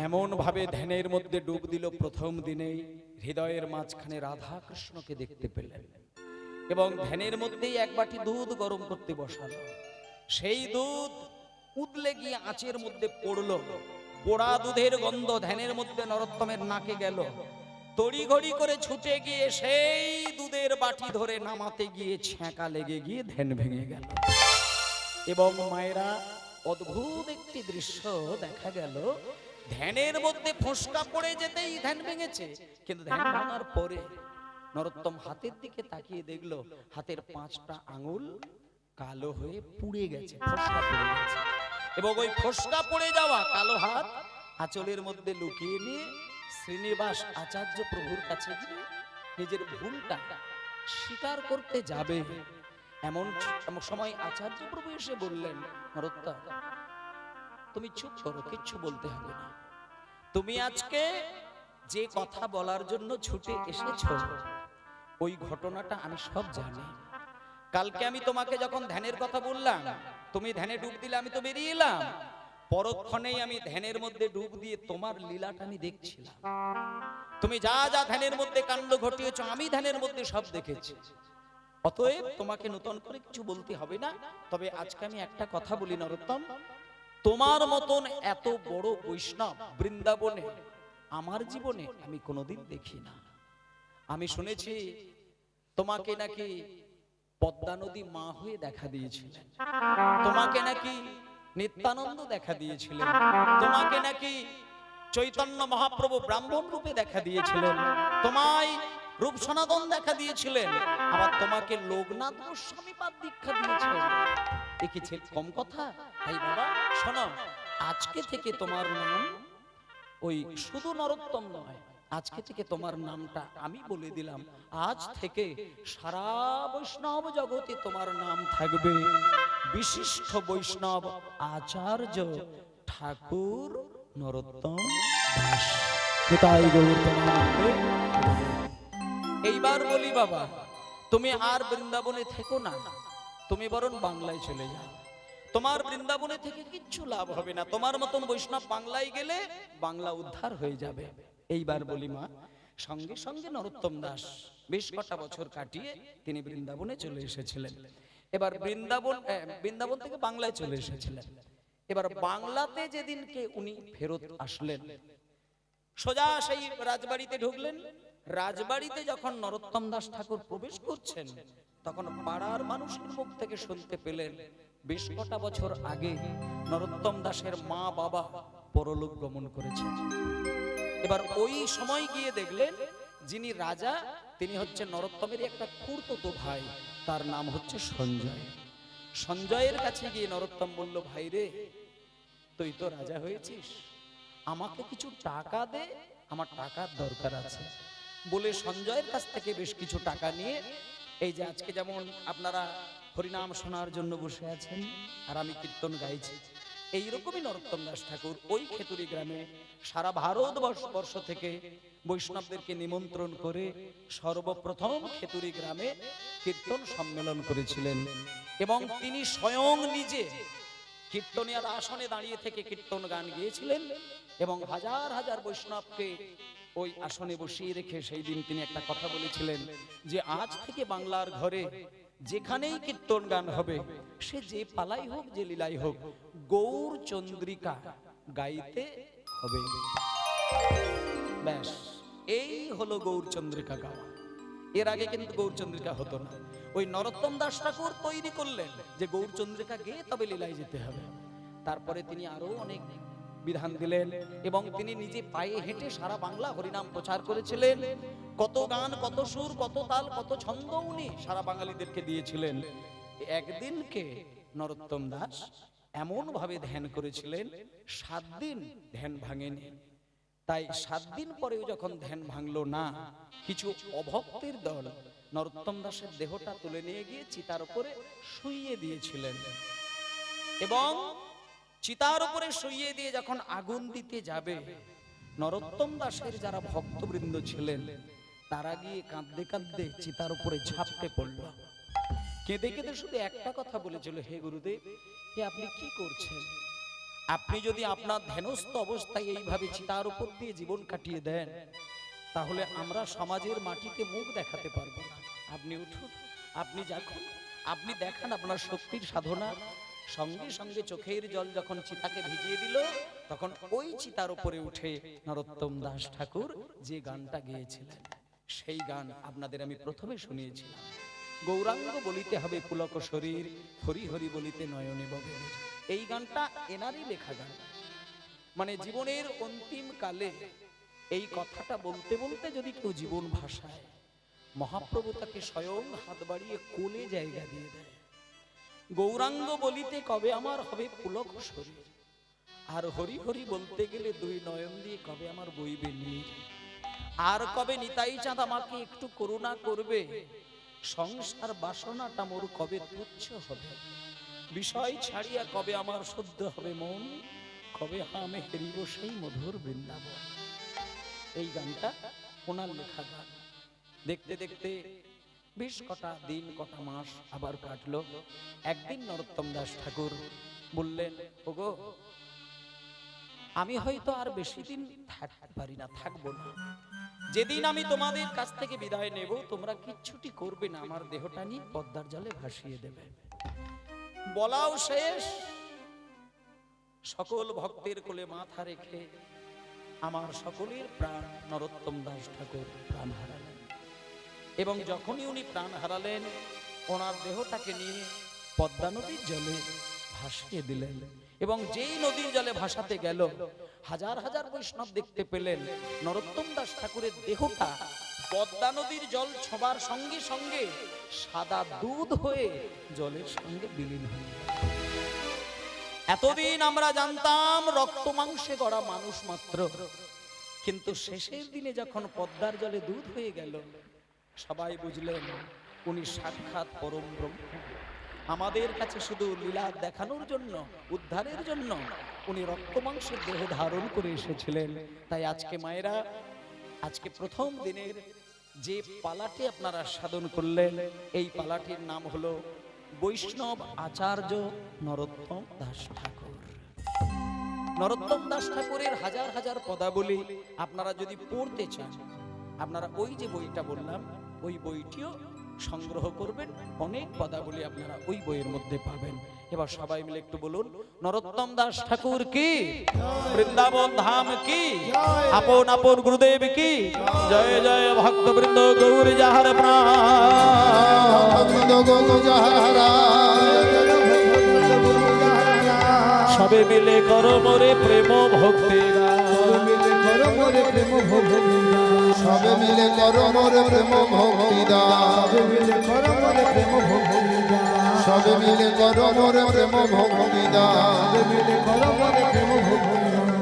এমন ভাবে ধ্যানের মধ্যে ডুব দিল প্রথম দিনেই, হৃদয়ের মাঝখানে রাধা কৃষ্ণকে দেখতে পেলেন এবং ধ্যানের মধ্যেই এক বাটি দুধ গরম করতে বসালো। সেই দুধ উতলে গিয়ে আঁচের মধ্যে পড়লো। পোড়া দুধের গন্ধ ধ্যানের মধ্যে নরোত্তমের নাকে গেল। তড়িঘড়ি করে ছুটে গিয়ে সেই দুধের বাটি ধরে নামাতে গিয়ে ছ্যাঁকা লেগে গিয়ে ধ্যান ভেঙে গেল। এবং মায়েরা, অদ্ভুত একটি দৃশ্য দেখা গেল, ধ্যানের মধ্যে ফোঁসকা পড়ে যেতেই ধ্যান ভেঙেছে, কিন্তু ধ্যান ভাঙার পরে নরোত্তম হাতের দিকে তাকিয়ে দেখলো হাতের 5টা আঙুল কালো হয়ে পুড়ে গেছে, ফোঁসকা পড়ে গেছে। এবং ওই ফোঁসকা পড়ে যাওয়া কালো হাত আঁচলের মধ্যে লুকিয়ে নিয়ে শ্রীনিবাস আচার্য প্রভুর কাছে গিয়ে নিজের ভুলটা স্বীকার করতে যাবে। এমন সময় আচার্য প্রভু এসে বললেন, নরোত্তম তুমি চুপ করো, কিচ্ছু বলতে হবে না। তুমি আজকে যে কথা বলার জন্য ছুটে এসেছো ওই ঘটনাটা আমি সব জানি। কালকে আমি তোমাকে যখন ধ্যানের কথা বললাম, তুমি ধ্যানে ডুব দিলে, আমি তো বেরিয়ে এলাম। পরক্ষণেই আমি ধ্যানের মধ্যে ডুব দিয়ে তোমার লীলাটা আমি দেখছিলাম। তুমি যা যা ধ্যানের মধ্যে কাণ্ড ঘটিয়েছো আমি ধ্যানের মধ্যে সব দেখেছি। অতএব তোমাকে নতুন করে কিছু বলতে হবে না। তবে আজকে আমি একটা কথা বলি নরোত্তম, তোমার মতন এত বড় বৈষ্ণব বৃন্দাবনে আমার জীবনে আমি কোনোদিন দেখি না। আমি শুনেছি তোমাকে নাকি পদ্মা নদী মা হয়ে দেখা দিয়েছিলেন, তোমাকে নাকি নিত্যানন্দ দেখা দিয়েছিলেন, তোমাকে নাকি চৈতন্য মহাপ্রভু ব্রাহ্মণ রূপে দেখা দিয়েছিলেন, তোমায় রূপ সনাতন দেখা দিয়েছিলেন, আবার তোমাকে লোকনাথ গোস্বামী পাদ দীক্ষা দিয়েছেন। দেখেছে কম কথা? তাই বাবা শোনো, আজকে থেকে তোমার নাম ওই শুধু নরোত্তম নয়, আজকে থেকে তোমার নামটা আমি বলে দিলাম। আজ থেকে সারা বৈষ্ণব জগতে তোমার নাম থাকবে বিশিষ্ট বৈষ্ণব আচার্য ঠাকুর নরোত্তম দাস। তাই গৌর তোমাকে এইবার বলি বাবা, তুমি আর বৃন্দাবনে থেকো না, তুমি বরং বাংলায় চলে যাও। তোমার বৃন্দাবনে থেকে কিচ্ছু লাভ হবে না। তোমার মতন বৈষ্ণব বাংলায় গেলে বাংলা উদ্ধার হয়ে যাবে। এইবার বলি মা, সঙ্গে সঙ্গে নরোত্তম দাস বেশ কটা বছর কাটিয়ে তিনি বৃন্দাবনে চলে এসেছিলেন। এবার বৃন্দাবন থেকে বাংলায় চলে এসেছিলেন। এবার বাংলাতে যেদিনকে উনি ফেরত আসলেন, সোজা সেই রাজবাড়িতে ঢুকলেন। রাজবাড়িতে যখন নরোত্তম দাস ঠাকুর প্রবেশ করছেন, তখন পাড়ার মানুষের মুখ থেকে শুনতে পেলেন বেশ কটা বছর আগে নরোত্তম দাসের মা বাবা পরলোক গমন করেছেন। এবার ওই সময় গিয়ে দেখলেন যিনি রাজা তিনি হচ্ছে নরোত্তমের একটা খুড়তুতো ভাই, তার নাম হচ্ছে সঞ্জয়। সঞ্জয়ের কাছে গিয়ে নরোত্তম বলল, ভাই রে, তুই তো রাজা হয়েছিস, আমাকে কিছু টাকা দে, আমার টাকার দরকার আছে। বলে সঞ্জয়ের কাছ থেকে বেশ কিছু টাকা নিয়ে, এই যে আজকে যেমন আপনারা হরিনাম শোনার জন্য বসে আছেন আর আমি কীর্তন গাইছি, এইরকমই নরোত্তম দাস ঠাকুর ওই খেতুরি গ্রামে সারা ভারতবর্ষ থেকে বৈষ্ণবদেরকে নিমন্ত্রণ করে সর্বপ্রথম খেতুরি গ্রামে কীর্তন সম্মেলন করেছিলেন। এবং তিনি স্বয়ং নিজে কীর্তনিয়ার আসনে দাঁড়িয়ে থেকে কীর্তন গান গিয়েছিলেন এবং হাজার হাজার বৈষ্ণবকে ওই আসনে বসিয়ে রেখে সেই দিন তিনি একটা কথা বলেছিলেন যে আজ থেকে বাংলার ঘরে যেখানেই কীর্তন গান হবে, সে যে পালাই হোক যে লীলাই হোক, গৌর চন্দ্রিকা গাইতে হবে। ব্যাস, এই হলো গৌর চন্দ্রিকা গাওয়া। এর আগে কিন্তু গৌর চন্দ্রিকা হতো না। ওই নরোত্তম দাস ঠাকুর তৈরি করলেন যে গৌর চন্দ্রিকা গেয়ে তবে লীলায় যেতে হবে। তারপরে তিনি আরো অনেক বিধান দিলেন এবং তিনি নিজে পায়ে হেঁটে সারা বাংলা হরিনাম প্রচার করেছিলেন। কত গান, কত সুর, কত তাল, কত ছন্দ উনি সারা বাঙালিদেরকে দিয়েছিলেন। একদিনকে নরোত্তম দাস এমন ভাবে ধ্যান করেছিলেন, 7 দিন ধ্যান ভাঙেনি। তাই 7 দিন পরেও যখন ধ্যান ভাঙলো না, কিছু অভক্তের দল নরোত্তম দাসের দেহটা তুলে নিয়ে গিয়ে চিতার উপরে শুইয়ে দিয়েছিলেন এবং চিতার উপরে শুইয়ে দিয়ে যখন আগুন দিতে যাবে, নরোত্তম দাসের যারা ভক্তবৃন্দ ছিলেন তারা গিয়ে কাঁদতে কাঁদতে চিতার উপরে ঝাঁপটে পড়ল। কেঁদে কেঁদে শুধু একটা কথা বলেছিল, হে গুরুদেব, এ আপনি কি করছেন? আপনি যদি আপনার ধ্যানস্থ অবস্থায় এইভাবে চিতার উপর দিয়ে জীবন কাটিয়ে দেন, তাহলে আমরা সমাজের মাটিতে মুখ দেখাতে পারবো না। আপনি উঠুন, আপনি যখন আপনি দেখান আপনার শক্তির সাধনা। সঙ্গে সঙ্গে চোখের জল যখন চিতাকে ভিজিয়ে দিল, তখন ওই চিতার উপরে উঠে নরোত্তম দাস ঠাকুর যে গানটা গেয়েছিলেন, সেই গান আপনাদের আমি প্রথমে শুনিয়েছিলাম। গৌরাঙ্গ বলিতে হবে পুলক শরীর, হরি হরি বলিতে নয়নে ববে। এই গানটা এনারই লেখা গান। মানে জীবনের অন্তিম কালে এই কথাটা বলতে বলতে যদি কেউ জীবন ভাসায়, মহাপ্রভু তাকে স্বয়ং হাত বাড়িয়ে কোলে জায়গা দিয়ে দেয়। গৌরাঙ্গ বলিতে কবে আমার হবে পুলক শরীর, আর হরি হরি বলতে গেলে 2 নয়ন দিয়ে কবে আমার বইবে নীর, আর কবে নিতাই চাঁদ আমাকে একটু করুণা করবে, সংসার বাসনাটা মোর কবে তুচ্ছ হবে, বিষয় ছাড়িয়া কবে আমার শুদ্ধ হবে মন, কবে আমি হেরিব সেই মধুর বৃন্দাবন। এই গানটা ওনার লেখা গান। দেখতে দেখতে বেশ কটা দিন, কটা মাস আবার কাটলো। একদিন নরোত্তম দাস ঠাকুর বললেন, ওগো, আমি হয়তো আর বেশি দিন থাকতে পারি না, থাকবো না। যেদিন আমি তোমাদের কাছ থেকে বিদায় নেব, তোমরা কিচ্ছুটি করবে না, আমার দেহটা নিয়ে পদ্মার জলে ভাসিয়ে দেবে। বলাও শেষ, সকল ভক্তের কোলে মাথা রেখে আমার সকলের প্রাণ নরোত্তম দাস ঠাকুর প্রাণ হারালেন। এবং যখনই উনি প্রাণ হারালেন, ওনার দেহটাকে নিয়ে পদ্মা নদীর জলে ভাসিয়ে দিলেন। এবং যেই নদীর জলে ভাসাতে গেল, হাজার হাজার বৈষ্ণব দেখতে পেলেন নরোত্তম দাস ঠাকুরের দেহটা পদ্মা নদীর জল ছোঁবার সঙ্গে সঙ্গে সাদা দুধ হয়ে জলের সঙ্গে বিলীন হয়ে গেল। এতদিন আমরা জানতাম রক্ত মাংসে গড়া মানুষ মাত্র, কিন্তু শেষের দিনে যখন পদ্মার জলে দুধ হয়ে গেল, সবাই বুঝলেন উনি সাক্ষাৎ পরম ব্রহ্ম। আমাদের কাছে শুধু লীলা দেখানোর জন্য, উদ্ধারের জন্য উনি রক্ত মাংসের দেহ ধারণ করে এসেছিলেন। তাই আজকে মায়েরা, আজকে প্রথম দিনের যে পালাটি আপনারা সাধন করলেন, এই পালাটির নাম হলো বৈষ্ণব আচার্য নরোত্তম দাস ঠাকুর। নরোত্তম দাস ঠাকুরের হাজার হাজার পদাবলী আপনারা যদি পড়তে চান, আপনারা ওই যে বইটা বললাম, ওই বইটিও সংগ্রহ করবেন। অনেক পদাবলী আপনারা ওই বইয়ের মধ্যে পাবেন। এবার সবাই মিলে একটু বলুন, নরোত্তম দাস ঠাকুর কি, বৃন্দাবন ধাম কি, আপন আপন গুরুদেব কি, জয় জয় ভক্তবৃন্দ গৌর যাহার প্রাণ। সবে মিলে করো মোরে প্রেম ভক্তি গান। মিলে করো মোরে প্রেম ভক্তি দান সবে মিলে করো মোরে প্রেম ভক্তি দান সবে মিলে করো মোরে প্রেম ভক্তি দান সবে মিলে করো মোরে প্রেম ভক্তি দান সবে মিলে করো মোরে প্রেম ভক্তি দান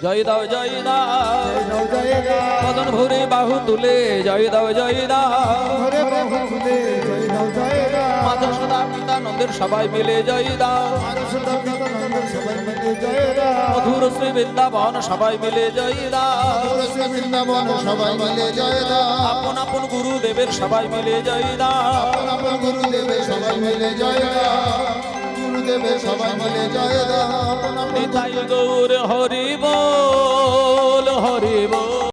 জয় দাও জয় দাও জয় জয় দাও মদন ভরে বাহু তুলে জয় দাও জয় দাও ঘরে বাহু খুলে জয় দাও জয় দাও মাতা সদা পিতা নন্দের সবাই মিলে জয় দাও সুন্দর পিতা নন্দ সবাই মিলে জয় দাও মধুর শ্রী বৃন্দাবন সবাই মিলে জয় দাও শ্রী বৃন্দাবন সবাই মিলে জয় দাও আপন আপন গুরুদেবের সবাই মিলে জয় দাও আপন গুরুদেবে সবাই মিলে জয় দাও গুরুদেবে সবাই মিলে জয় দাও নিতাই গৌর হরি বল হরি বল